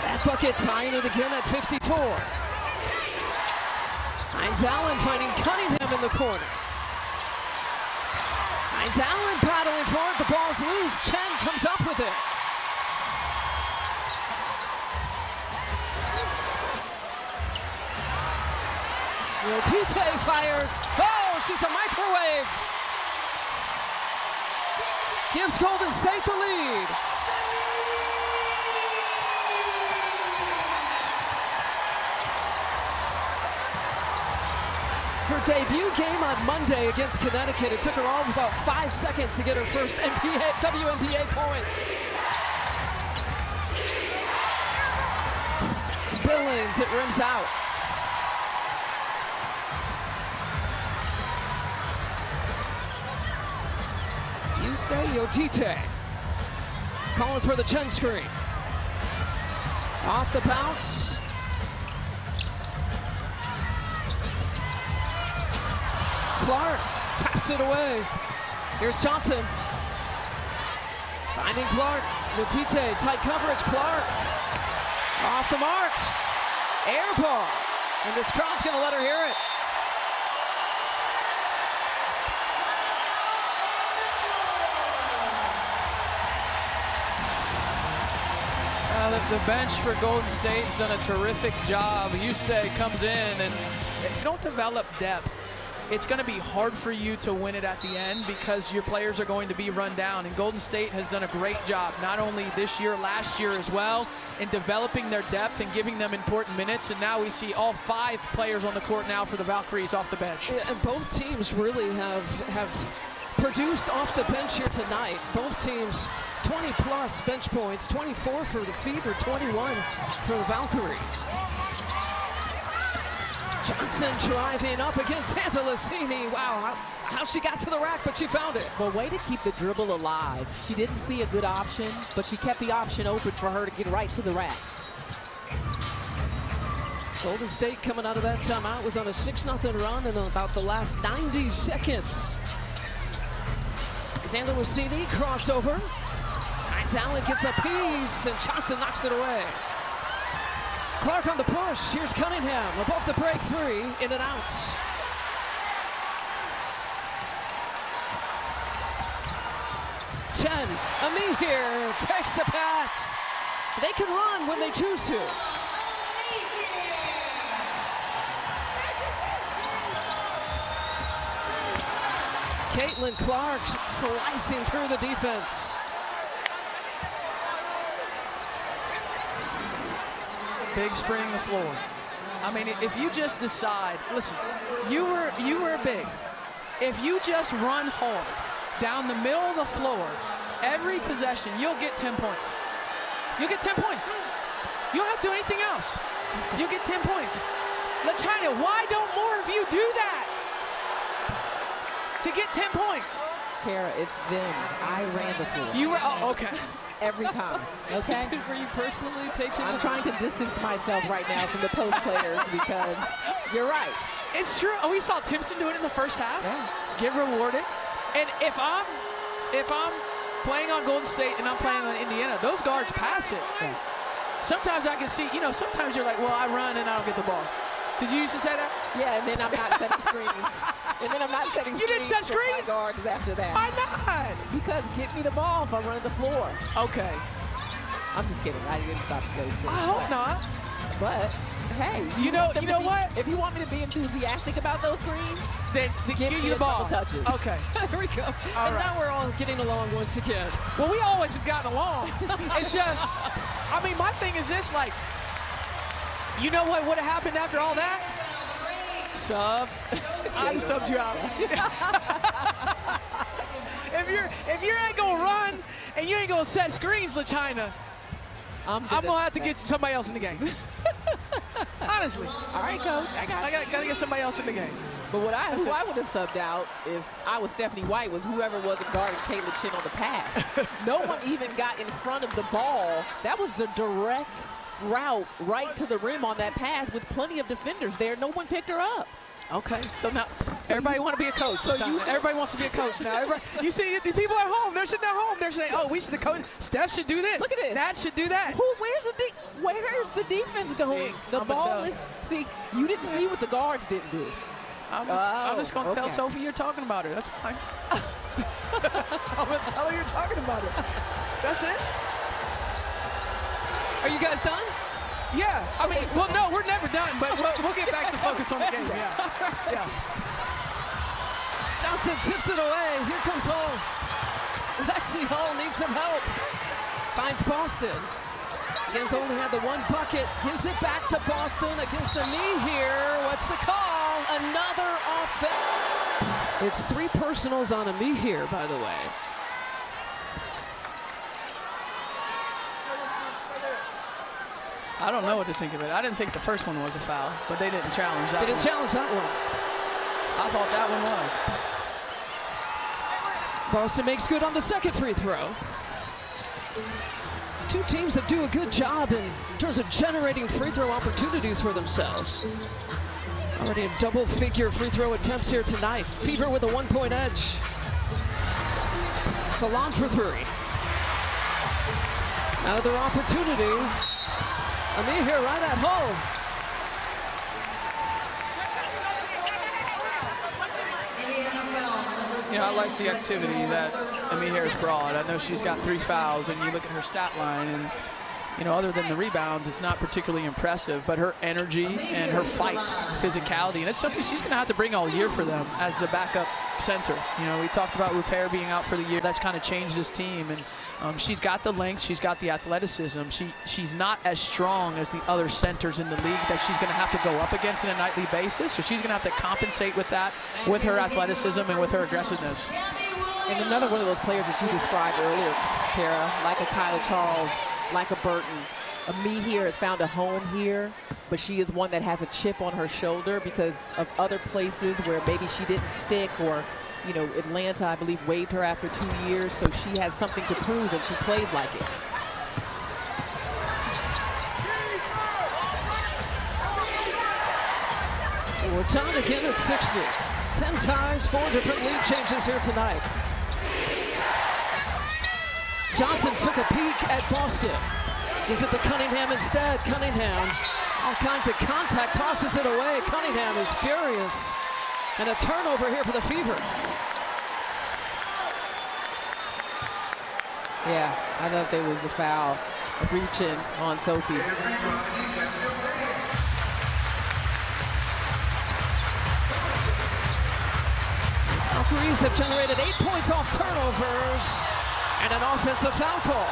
Speaker 1: That bucket tying it again at 54. Hines Allen finding Cunningham in the corner. Hines Allen paddling forward, the ball's loose. Chen comes up with it. Yotite fires. Oh, she's a microwave. Gives Golden State the lead. Her debut game on Monday against Connecticut. It took her all of about 5 seconds to get her first WNBA points. Billings, it rims out. You stay, Yotite. Calling for the Chen screen. Off the bounce. Clark taps it away. Here's Johnson. Finding Clark. Yotite, tight coverage. Clark. Off the mark. Air ball. And this crowd's going to let her hear it.
Speaker 3: The bench for Golden State's done a terrific job. Houston comes in, and you don't develop depth it's going to be hard for you to win it at the end because your players are going to be run down. And Golden State has done a great job, not only this year, last year as well, in developing their depth and giving them important minutes. And now we see all 5 players on the court now for the Valkyries off the bench.
Speaker 1: Yeah, and both teams really have produced off the bench here tonight. Both teams 20+ bench points, 24 for the Fever, 21 for the Valkyries. Johnson driving up against Angelicini. Wow, how she got to the rack, but she found it.
Speaker 2: Well, way to keep the dribble alive. She didn't see a good option, but she kept the option open for her to get right to the rack.
Speaker 1: Golden State coming out of that timeout was on a 6-0 run in about the last 90 seconds. Angelicini crossover. Hines Allen gets a piece, and Johnson knocks it away. Clark on the push. Here's Cunningham above the break 3, in and out. Ami here takes the pass. They can run when they choose to. Caitlin Clark slicing through the defense.
Speaker 3: Big spraying the floor. I mean, if you just decide, listen, you were big. If you just run hard down the middle of the floor, every possession, you'll get 10 points. You'll get 10 points. You don't have to do anything else. You'll get 10 points. LaChina, why don't more of you do that? To get 10 points.
Speaker 2: Kara, it's them. I ran the floor.
Speaker 3: You were, oh, okay.
Speaker 2: Every time, okay?
Speaker 1: Were you personally taking
Speaker 2: I'm trying to distance myself right now from the post players because you're right.
Speaker 3: It's true. Oh, we saw Timpson do it in the first half.
Speaker 2: Yeah.
Speaker 3: Get rewarded. And if I'm playing on Golden State and I'm playing on Indiana, those guards pass it.
Speaker 2: Yeah.
Speaker 3: Sometimes I can see, sometimes you're like, well, I run and I don't get the ball. Did you used to say that?
Speaker 2: Yeah, and then I'm not setting screens. And then I'm not setting screens.
Speaker 3: You didn't set
Speaker 2: for my
Speaker 3: screens?
Speaker 2: guards after that.
Speaker 3: Why not?
Speaker 2: Because get me the ball if I'm running the floor.
Speaker 3: Okay.
Speaker 2: I'm just kidding. I didn't stop setting screens.
Speaker 3: I hope not.
Speaker 2: But hey,
Speaker 3: You know what?
Speaker 2: If you want me to be enthusiastic about those screens,
Speaker 3: Then give
Speaker 2: me
Speaker 3: you the
Speaker 2: a
Speaker 3: ball.
Speaker 2: couple touches.
Speaker 3: Okay.
Speaker 1: There we go.
Speaker 3: All
Speaker 1: And
Speaker 3: right.
Speaker 1: now we're all getting along once again.
Speaker 3: Well, we always have gotten along. It's just, I mean, my thing is this, like, you know what would have happened after all that? Sub. I'd have subbed you out. if you ain't gonna run and you ain't gonna set screens, LaChina, I'm gonna have to get somebody else in the game. Honestly.
Speaker 2: All right, coach, I got it.
Speaker 3: Gotta get somebody else in the game.
Speaker 2: But who I would have subbed out if I was Stephanie White was whoever wasn't guarding Caitlin Chin on the pass. No one even got in front of the ball. That was the direct route right to the rim on that pass with plenty of defenders there. No one picked her up.
Speaker 3: Okay, so now everybody want to be a coach. Everybody wants to be a coach now. You see, the people at home, they're sitting at home. They're saying, "Oh, we should the coach. Steph should do this.
Speaker 2: Look at it.
Speaker 3: Nat should do that."
Speaker 2: Where's the defense going? The ball is. See, you didn't see what the guards didn't do.
Speaker 3: I'm just gonna tell
Speaker 2: okay.
Speaker 3: Sophie you're talking about her. That's fine. I'm gonna tell her you're talking about her. That's it.
Speaker 1: Are you guys done?
Speaker 3: Yeah. I mean, well, no, we're never done, but we'll get back to focus on the game. Yeah.
Speaker 1: Johnson tips it away. Here comes Hull. Lexi Hull needs some help. Finds Boston. Again's only had the one bucket. Gives it back to Boston against the knee here. What's the call? Another offense. It's 3 personals on a me here, by the way.
Speaker 3: I don't know what to think of it. I didn't think the first one was a foul, but they didn't challenge that
Speaker 1: They didn't
Speaker 3: one.
Speaker 1: challenge that one.
Speaker 3: I thought that one was.
Speaker 1: Boston makes good on the second free throw. 2 teams that do a good job in terms of generating free throw opportunities for themselves. Already in double-figure free throw attempts here tonight. Fever with a 1-point edge. Salon for 3. Another opportunity. Ami here right at home.
Speaker 3: Yeah, I like the activity that Ami Harris brought. I know she's got 3 fouls, and you look at her stat line, and you know, other than the rebounds, it's not particularly impressive, but her energy and her fight, physicality, and it's something she's going to have to bring all year for them as the backup center. You know, we talked about Rupert being out for the year. That's kind of changed this team, and she's got the length, she's got the athleticism. She's not as strong as the other centers in the league that she's going to have to go up against on a nightly basis, so she's going to have to compensate with that, with her athleticism and with her aggressiveness.
Speaker 2: And another one of those players that you described earlier, Kara, like a Kyla Charles, like a Burton. Me here has found a home here, but she is one that has a chip on her shoulder because of other places where maybe she didn't stick, or, you know, Atlanta, I believe, waived her after 2 years, so she has something to prove and she plays like it.
Speaker 1: We're tied again at 60. 10 ties, 4 different lead changes here tonight. Johnson took a peek at Boston. Gives it to Cunningham instead. Cunningham, all kinds of contact, tosses it away. Cunningham is furious. And a turnover here for the Fever.
Speaker 2: Yeah, I thought there was a foul, a reach in on Sophie.
Speaker 1: Valkyries have generated 8 points off turnovers and an offensive foul call.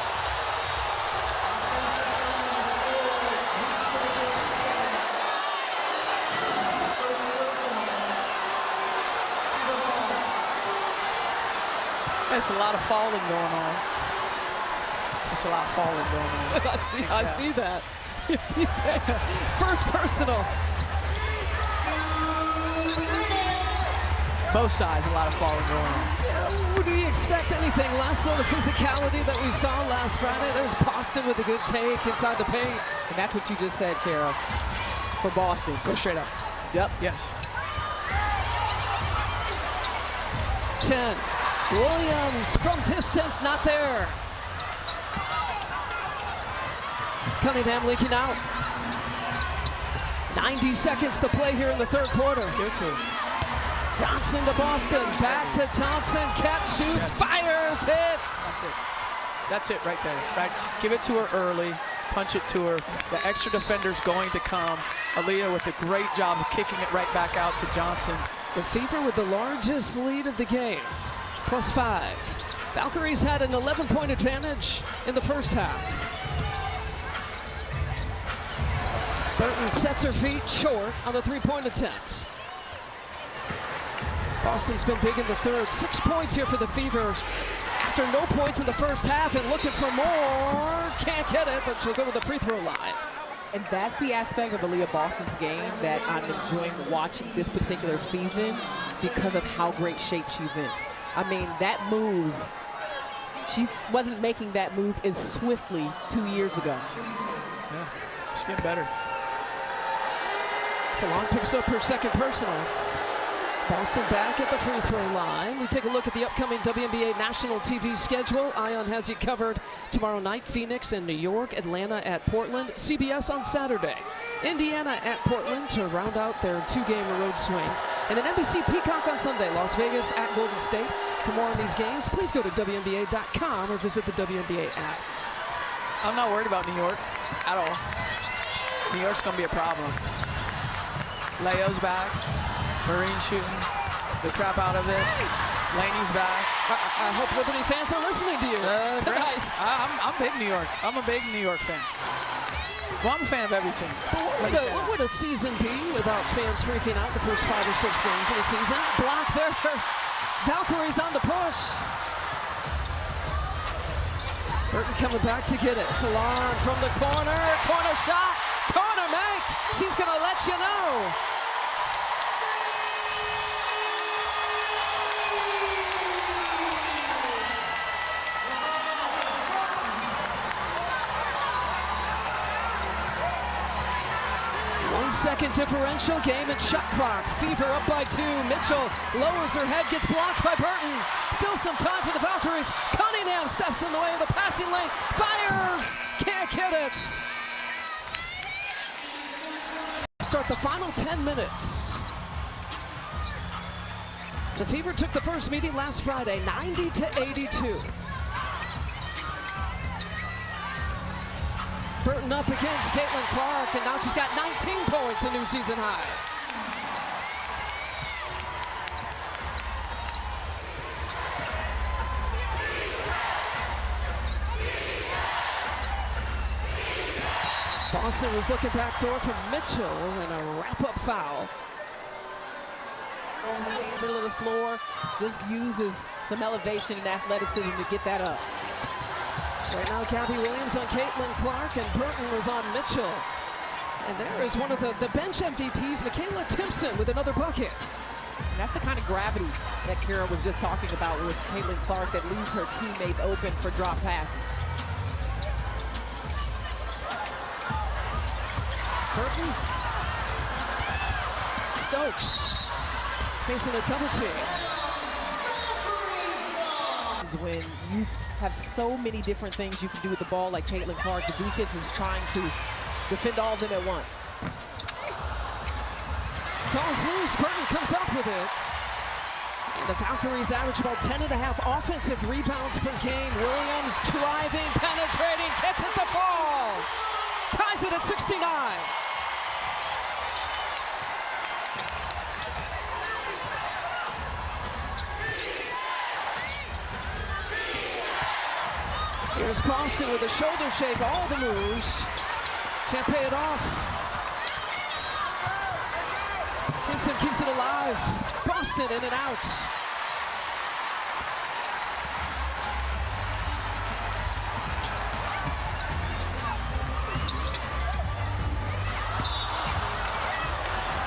Speaker 3: There's a lot of falling going on. There's a lot of falling going on.
Speaker 1: I see that. Details. First personal.
Speaker 3: Both sides, a lot of falling going on.
Speaker 1: Would we expect anything less than the physicality that we saw last Friday? There's Boston with a good take inside the paint.
Speaker 2: And that's what you just said, Kara, for Boston.
Speaker 3: Go straight up.
Speaker 2: Yep.
Speaker 3: Yes.
Speaker 1: 10. Williams from distance, not there. Cunningham leaking out. 90 seconds to play here in the third quarter.
Speaker 3: Here too.
Speaker 1: Johnson to Boston, back to Thompson, catch, shoots, fires, hits.
Speaker 3: That's it right there. Right. Give it to her early, punch it to her. The extra defender's going to come. Aaliyah with a great job of kicking it right back out to Johnson.
Speaker 1: The Fever with the largest lead of the game, +5. Valkyries had an 11-point advantage in the first half. Burton sets her feet short on the 3-point attempt. Boston's been big in the third. 6 points here for the Fever after no points in the first half and looking for more. Can't get it, but she'll go to the free throw line.
Speaker 2: And that's the aspect of Aaliyah Boston's game that I'm enjoying watching this particular season because of how great shape she's in. I mean, that move, she wasn't making that move as swiftly 2 years ago.
Speaker 3: Yeah, she's getting better.
Speaker 1: Salon picks up her second personal. Boston back at the free throw line. We take a look at the upcoming WNBA national TV schedule. Ion has you covered tomorrow night. Phoenix and New York, Atlanta at Portland, CBS on Saturday. Indiana at Portland to round out their 2-game road swing. And then NBC Peacock on Sunday, Las Vegas at Golden State. For more on these games, please go to WNBA.com or visit the WNBA app.
Speaker 3: I'm not worried about New York at all. New York's going to be a problem. Leo's back. Marine shooting the crap out of it. Laney's back.
Speaker 1: I hope Liberty fans are listening to you tonight.
Speaker 3: I'm big New York. I'm a big New York fan. Well, I'm a fan of every team.
Speaker 1: What would a season be without fans freaking out the first 5 or 6 games of the season? Block there. Valkyries on the push. Burton coming back to get it. Salon from the corner. Corner shot. Corner make. She's going to let you know. Second differential, game and shot clock. Fever up by 2. Mitchell lowers her head, gets blocked by Burton. Still some time for the Valkyries. Cunningham steps in the way of the passing lane. Fires! Can't get it. Start the final 10 minutes. The Fever took the first meeting last Friday, 90-82. Burton up against Caitlin Clark, and now she's got 19 points, a new season high. Boston was looking backdoor from Mitchell, and a wrap-up foul.
Speaker 2: Middle of the floor, just uses some elevation and athleticism to get that up.
Speaker 1: Right now, Gabby Williams on Caitlin Clark, and Burton was on Mitchell. And there is one of the bench MVPs, Michaela Timpson, with another bucket.
Speaker 2: And that's the kind of gravity that Kara was just talking about with Caitlin Clark that leaves her teammates open for drop passes.
Speaker 1: Burton. Stokes facing a double team.
Speaker 2: When you have so many different things you can do with the ball like Caitlin Clark, the defense is trying to defend all of them at once.
Speaker 1: Ball's loose, Burton comes up with it. And the Valkyries average about 10.5 offensive rebounds per game. Williams driving, penetrating, gets it to fall. Ties it at 69. Here's Boston with a shoulder shake, all the moves. Can't pay it off. Timpson keeps it alive. Boston in and out.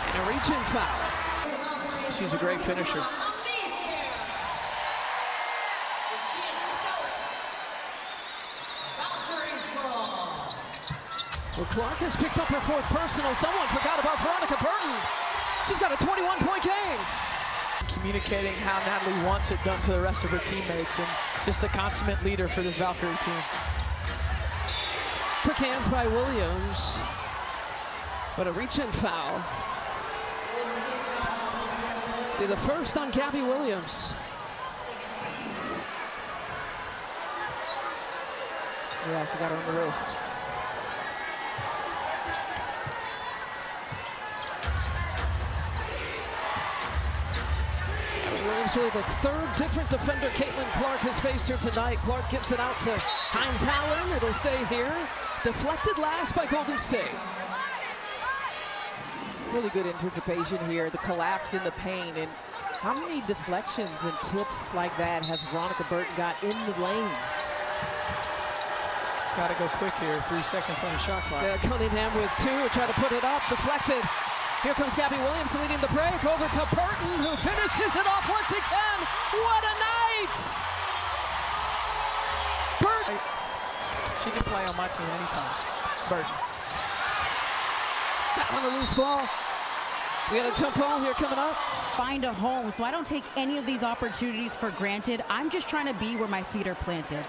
Speaker 1: And a reach-in foul.
Speaker 3: She's a great finisher.
Speaker 1: Well, Clark has picked up her fourth personal. Someone forgot about Veronica Burton. She's got a 21-point game.
Speaker 3: Communicating how Natalie wants it done to the rest of her teammates, and just a consummate leader for this Valkyrie team.
Speaker 1: Quick hands by Williams, but a reach-in foul. Be the first on Gabby Williams.
Speaker 2: Yeah, she got her on the wrist.
Speaker 1: Williams really the third different defender Caitlin Clark has faced here tonight. Clark gets it out to Hines Howland. It'll stay here. Deflected last by Golden State.
Speaker 2: Really good anticipation here, the collapse in the paint, and how many deflections and tips like that has Veronica Burton got in the lane?
Speaker 3: Got to go quick here, 3 seconds on the shot clock.
Speaker 1: Cunningham with two, try to put it up, deflected. Here comes Gabby Williams leading the break, over to Burton, who finishes it off once again. What a night! Burton.
Speaker 3: She can play on my team anytime. Burton.
Speaker 1: Down on the loose ball. We got a jump ball here coming up.
Speaker 4: Find a home, so I don't take any of these opportunities for granted. I'm just trying to be where my feet are planted.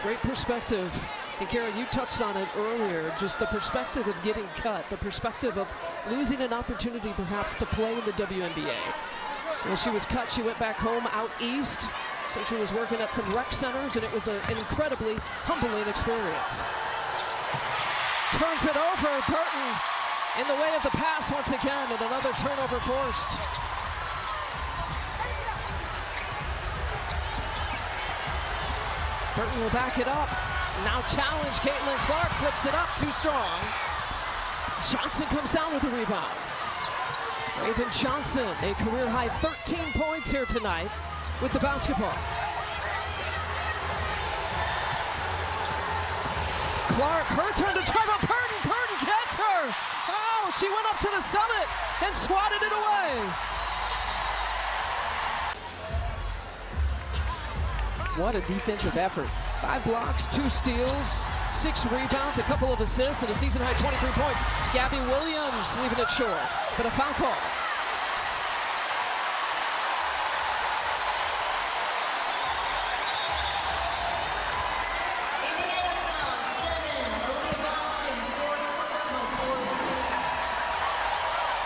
Speaker 1: Great perspective. And Kara, you touched on it earlier, just the perspective of getting cut, the perspective of losing an opportunity perhaps to play in the WNBA. When she was cut, she went back home out east. So she was working at some rec centers, and it was an incredibly humbling experience. Turns it over, Burton in the way of the pass once again, and another turnover forced. Burton will back it up. Now challenge, Caitlin Clark flips it up, too strong. Johnson comes down with the rebound. Raven Johnson, a career-high 13 points here tonight with the basketball. Clark, her turn to drive up Burton. Burton gets her. Oh, she went up to the summit and swatted it away.
Speaker 2: What a defensive effort.
Speaker 1: 5 blocks, 2 steals, 6 rebounds, a couple of assists, and a season-high 23 points. Gabby Williams leaving it short, but a foul call.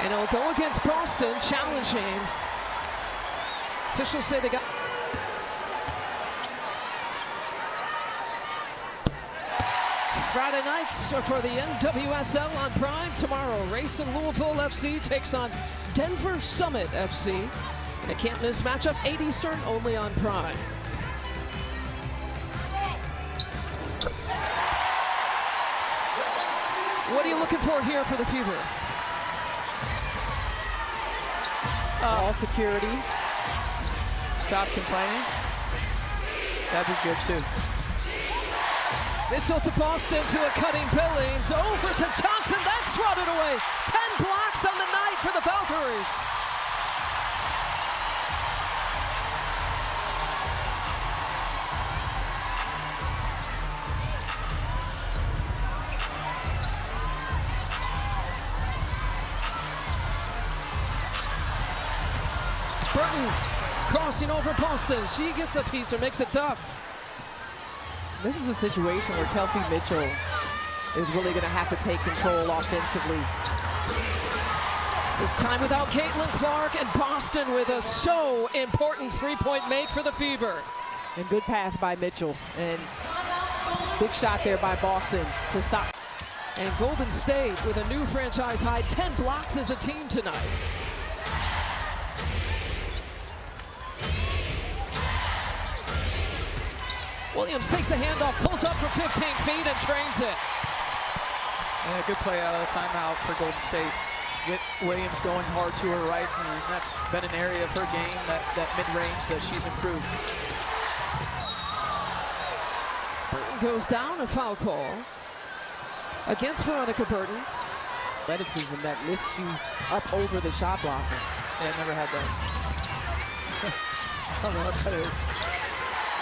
Speaker 1: And it'll go against Boston, challenging. Officials say they got... Friday nights are for the NWSL on Prime. Tomorrow, Racing Louisville FC takes on Denver Summit FC. And a can't-miss matchup, 8 Eastern, only on Prime. What are you looking for here for the Fever?
Speaker 3: All security. Stop complaining. That'd be good too.
Speaker 1: Mitchell to Boston to a cutting Billings. Over to Johnson. That's swatted away. 10 blocks on the night for the Valkyries. Burton crossing over Boston. She gets a piece or makes it tough.
Speaker 2: This is a situation where Kelsey Mitchell is really going to have to take control offensively.
Speaker 1: This is time without Caitlin Clark, and Boston with a so important three-point make for the Fever.
Speaker 2: And good pass by Mitchell. And big shot there by Boston to stop.
Speaker 1: And Golden State with a new franchise high, 10 blocks as a team tonight. Williams takes the handoff, pulls up for 15 feet and trains it.
Speaker 3: And a good play out of the timeout for Golden State. Get Williams going hard to her right, and that's been an area of her game, that mid-range that she's improved.
Speaker 1: Burton goes down, a foul call against Veronica Burton.
Speaker 2: Athleticism that lifts you up over the shot blocker.
Speaker 3: Yeah, never had that. I don't know what that is.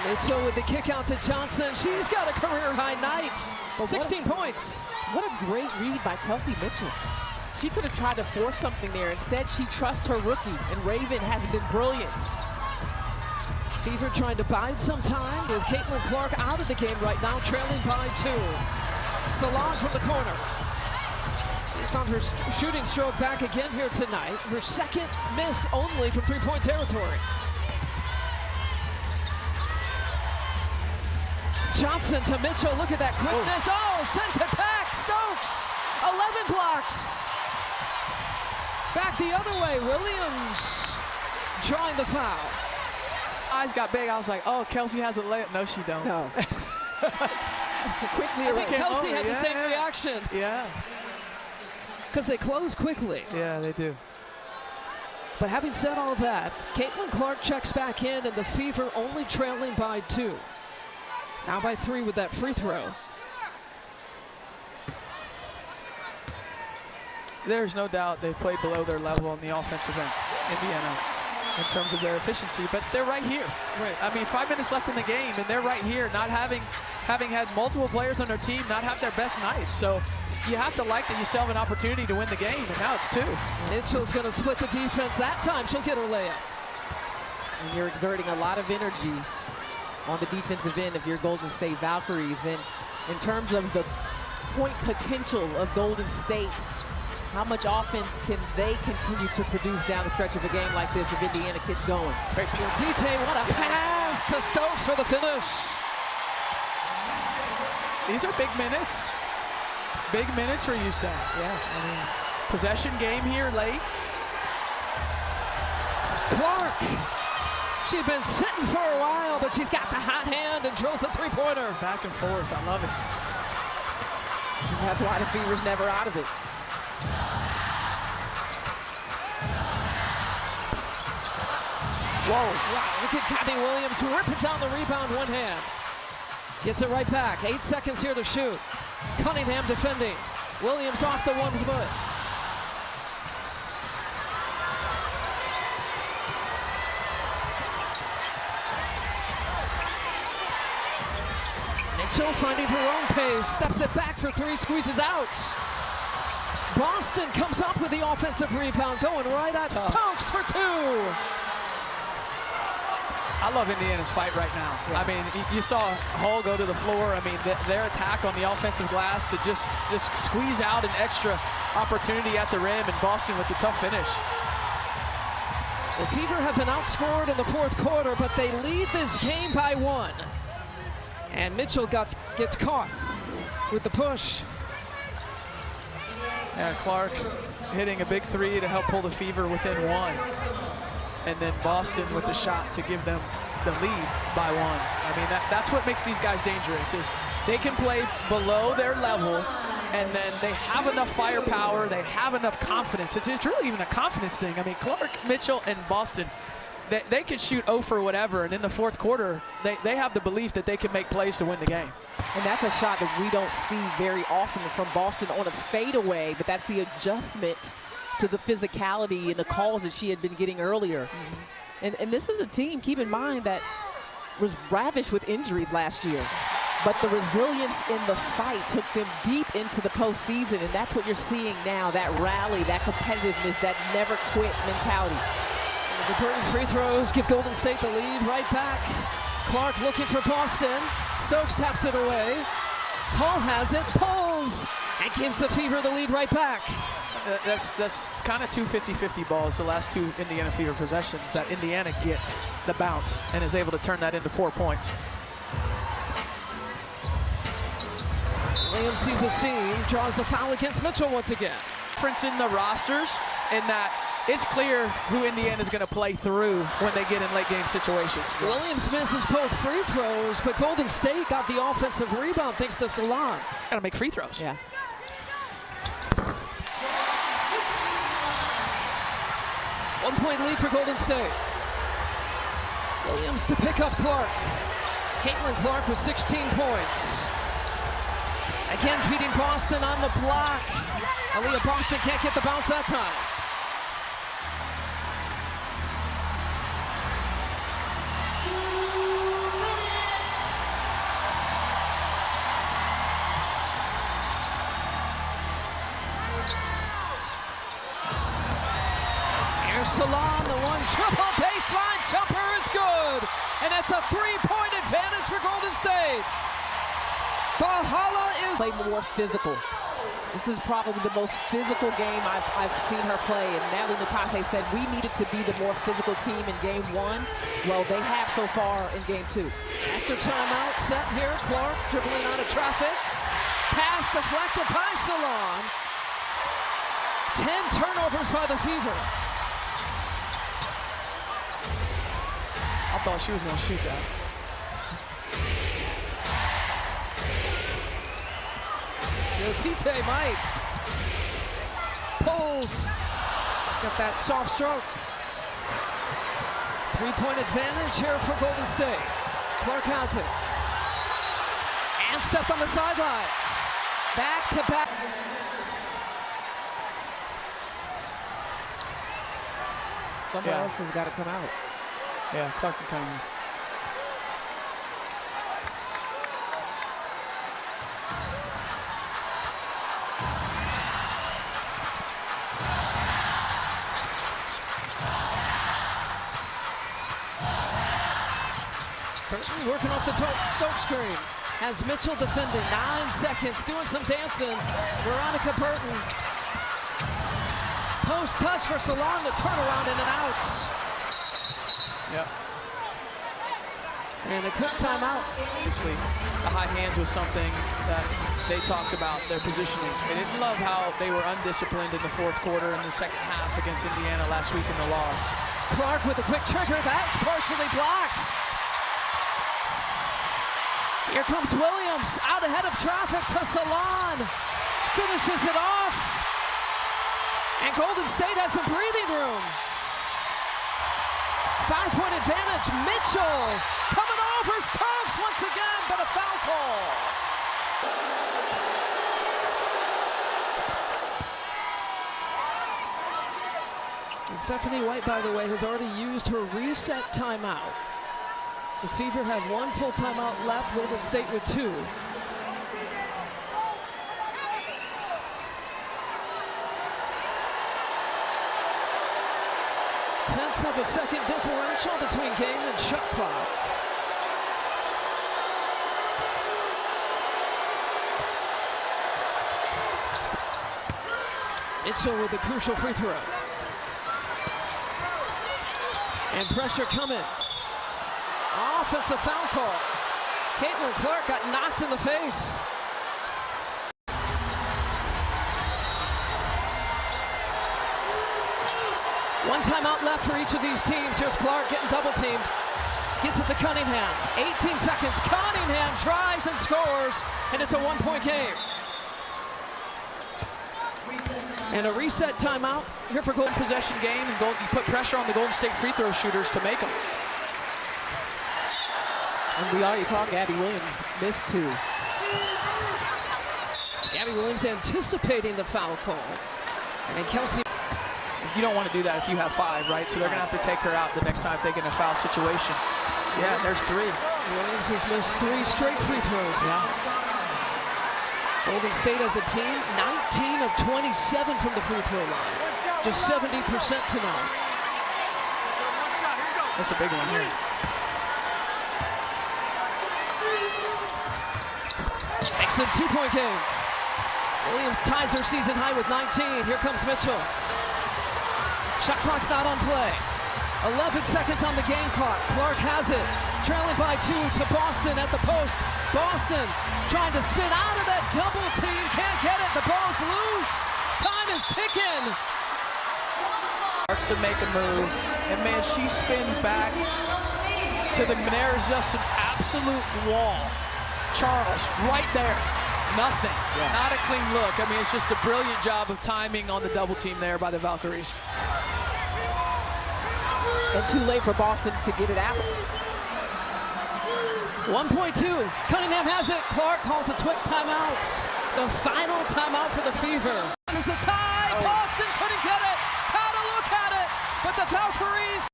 Speaker 1: Mitchell with the kick out to Johnson. She's got a career-high night. 16 points.
Speaker 2: What a great read by Kelsey Mitchell. She could have tried to force something there. Instead, she trusts her rookie, and Raven has been brilliant.
Speaker 1: Fever trying to bide some time with Caitlin Clark out of the game right now, trailing by 2. Salon from the corner. She's found her shooting stroke back again here tonight. Her second miss only from three-point territory. Johnson to Mitchell, look at that quickness. Oh, sends it back, Stokes, 11 blocks. Back the other way, Williams drawing the foul.
Speaker 3: Eyes got big, I was like, oh, Kelsey has a layup. No, she don't.
Speaker 2: No.
Speaker 1: Quickly, I think Kelsey had the same reaction.
Speaker 3: Yeah.
Speaker 1: Because they close quickly.
Speaker 3: Yeah, they do.
Speaker 1: But having said all that, Caitlin Clark checks back in, and the Fever only trailing by 2. Now by 3 with that free throw.
Speaker 3: There's no doubt they played below their level on the offensive end, Indiana, in terms of their efficiency, but they're right here.
Speaker 1: Right.
Speaker 3: I mean, 5 minutes left in the game, and they're right here, not having had multiple players on their team not have their best nights. So you have to like that you still have an opportunity to win the game, and now it's 2.
Speaker 1: Mitchell's going to split the defense. That time she'll get her layup.
Speaker 2: And you're exerting a lot of energy on the defensive end of your Golden State Valkyries. And in terms of the point potential of Golden State, how much offense can they continue to produce down the stretch of a game like this if Indiana keeps going?
Speaker 1: Great Tite, what a pass to Stokes for the finish.
Speaker 3: These are big minutes. Big minutes for Houston.
Speaker 2: Yeah, I mean,
Speaker 3: possession game here late.
Speaker 1: Clark. She'd been sitting for a while, but she's got the hot hand and drills a three-pointer.
Speaker 3: Back and forth, I love it.
Speaker 2: That's why the Fever's never out of it.
Speaker 1: Whoa, wow, look at Gabby Williams ripping down the rebound, one hand. Gets it right back, 8 seconds here to shoot. Cunningham defending. Williams off the 1 foot. Mitchell finding her own pace, steps it back for 3, squeezes out. Boston comes up with the offensive rebound, going right at Stokes for 2.
Speaker 3: I love Indiana's fight right now. Yeah. I mean, you saw Hull go to the floor. I mean, their attack on the offensive glass to just squeeze out an extra opportunity at the rim, and Boston with the tough finish.
Speaker 1: The Fever have been outscored in the 4th quarter, but they lead this game by 1. And Mitchell gets caught. with the push.
Speaker 3: Yeah, Clark hitting a big three to help pull the Fever within one. And then Boston with the shot to give them the lead by one. I mean, that's what makes these guys dangerous, is they can play below their level, and then they have enough firepower, they have enough confidence. It's really even a confidence thing. I mean, Clark, Mitchell, and Boston, they can shoot 0 for whatever, and in the fourth quarter, they have the belief that they can make plays to win the game.
Speaker 2: And that's a shot that we don't see very often from Boston on a fadeaway, but that's the adjustment to the physicality and the calls that she had been getting earlier. And this is a team, keep in mind, that was ravished with injuries last year. But the resilience in the fight took them deep into the postseason, and that's what you're seeing now, that rally, that competitiveness, that never quit mentality.
Speaker 1: The Burton free throws give Golden State the lead right back. Clark looking for Boston. Stokes taps it away. Hall has it, pulls, and gives the Fever the lead right back.
Speaker 3: That's kind of two 50-50 balls, the last two Indiana Fever possessions, that Indiana gets the bounce and is able to turn that into 4 points.
Speaker 1: Williams sees a seam, draws the foul against Mitchell once again.
Speaker 3: Difference in the rosters in that it's clear who Indiana's going to play through when they get in late game situations.
Speaker 1: Williams misses both free throws, but Golden State got the offensive rebound thanks to Salon.
Speaker 3: Got to make free throws.
Speaker 2: Yeah.
Speaker 1: One-point lead for Golden State. Williams to pick up Clark. Caitlin Clark with 16 points. Again feeding Boston on the block. Aaliyah Boston can't get the bounce that time. Here's Salon, the one triple baseline jumper is good. And it's a 3-point advantage for Golden State. Bahala is
Speaker 2: Play more physical. This is probably the most physical game I've seen her play, and Natalie Nukase said we needed to be the more physical team in game one. Well, they have so far in game two.
Speaker 1: after timeout set here. Clark dribbling out of traffic. Pass deflected by Salon. 10 turnovers by the Fever.
Speaker 3: I thought she was going to shoot that.
Speaker 1: Tite might. Pulls. She's got that soft stroke. 3-point advantage here for Golden State. Clark has it. And stepped on the sideline. Back to back.
Speaker 2: Someone else has got to come out.
Speaker 3: Yeah, Clark can come in.
Speaker 1: Personally working off the Stokes screen. Has Mitchell defending. 9 seconds, doing some dancing. Veronica Burton. Post touch for Salon, the turnaround in and out.
Speaker 3: Yep.
Speaker 1: And a quick timeout.
Speaker 3: Obviously, the high hands was something that they talked about, their positioning. They didn't love how they were undisciplined in the fourth quarter and the second half against Indiana last week in the loss.
Speaker 1: Clark with a quick trigger, that's partially blocked. Here comes Williams, out ahead of traffic to Salon. Finishes it off. And Golden State has some breathing room. 5-point advantage, Mitchell coming over Stokes once again, but a foul call. And Stephanie White, by the way, has already used her reset timeout. The Fever have 1 full timeout left, Golden State with 2. Tenths of a second differential between game and shot clock. Mitchell with the crucial free throw. And pressure coming. Offensive foul call. Caitlin Clark got knocked in the face. timeout left for each of these teams. Here's Clark getting double teamed. Gets it to Cunningham. 18 seconds. Cunningham drives and scores, and it's a 1-point game. And a reset timeout here for Golden
Speaker 3: Possession game, and you put pressure on the Golden State free throw shooters to make them.
Speaker 2: And we already talked, Gabby Williams missed 2.
Speaker 1: Gabby Williams anticipating the foul call. And Kelsey.
Speaker 3: You don't want to do that if you have 5, right? So they're going to have to take her out the next time they get in a foul situation. Yeah, there's 3.
Speaker 1: Williams has missed 3 straight free throws.
Speaker 3: Yeah.
Speaker 1: Golden State as a team, 19 of 27 from the free throw line. Just 70% tonight.
Speaker 3: That's a big one here.
Speaker 1: Makes it a 2-point game. Williams ties her season high with 19. Here comes Mitchell. Shot clock's not on play. 11 seconds on the game clock. Clark has it. Trailing by 2 to Boston at the post. Boston trying to spin out of that double team. Can't get it. The ball's loose. Time is ticking.
Speaker 3: Starts to make a move. And man, she spins back to the, there's just an absolute wall. Charles, right there. Nothing. Yeah. Not a clean look. I mean, it's just a brilliant job of timing on the double team there by the Valkyries.
Speaker 2: And too late for Boston to get it out.
Speaker 1: 1.2. Cunningham has it. Clark calls a quick timeout. The final timeout for the Fever. There's a tie. Boston couldn't get it. Had a look at it. But the Valkyries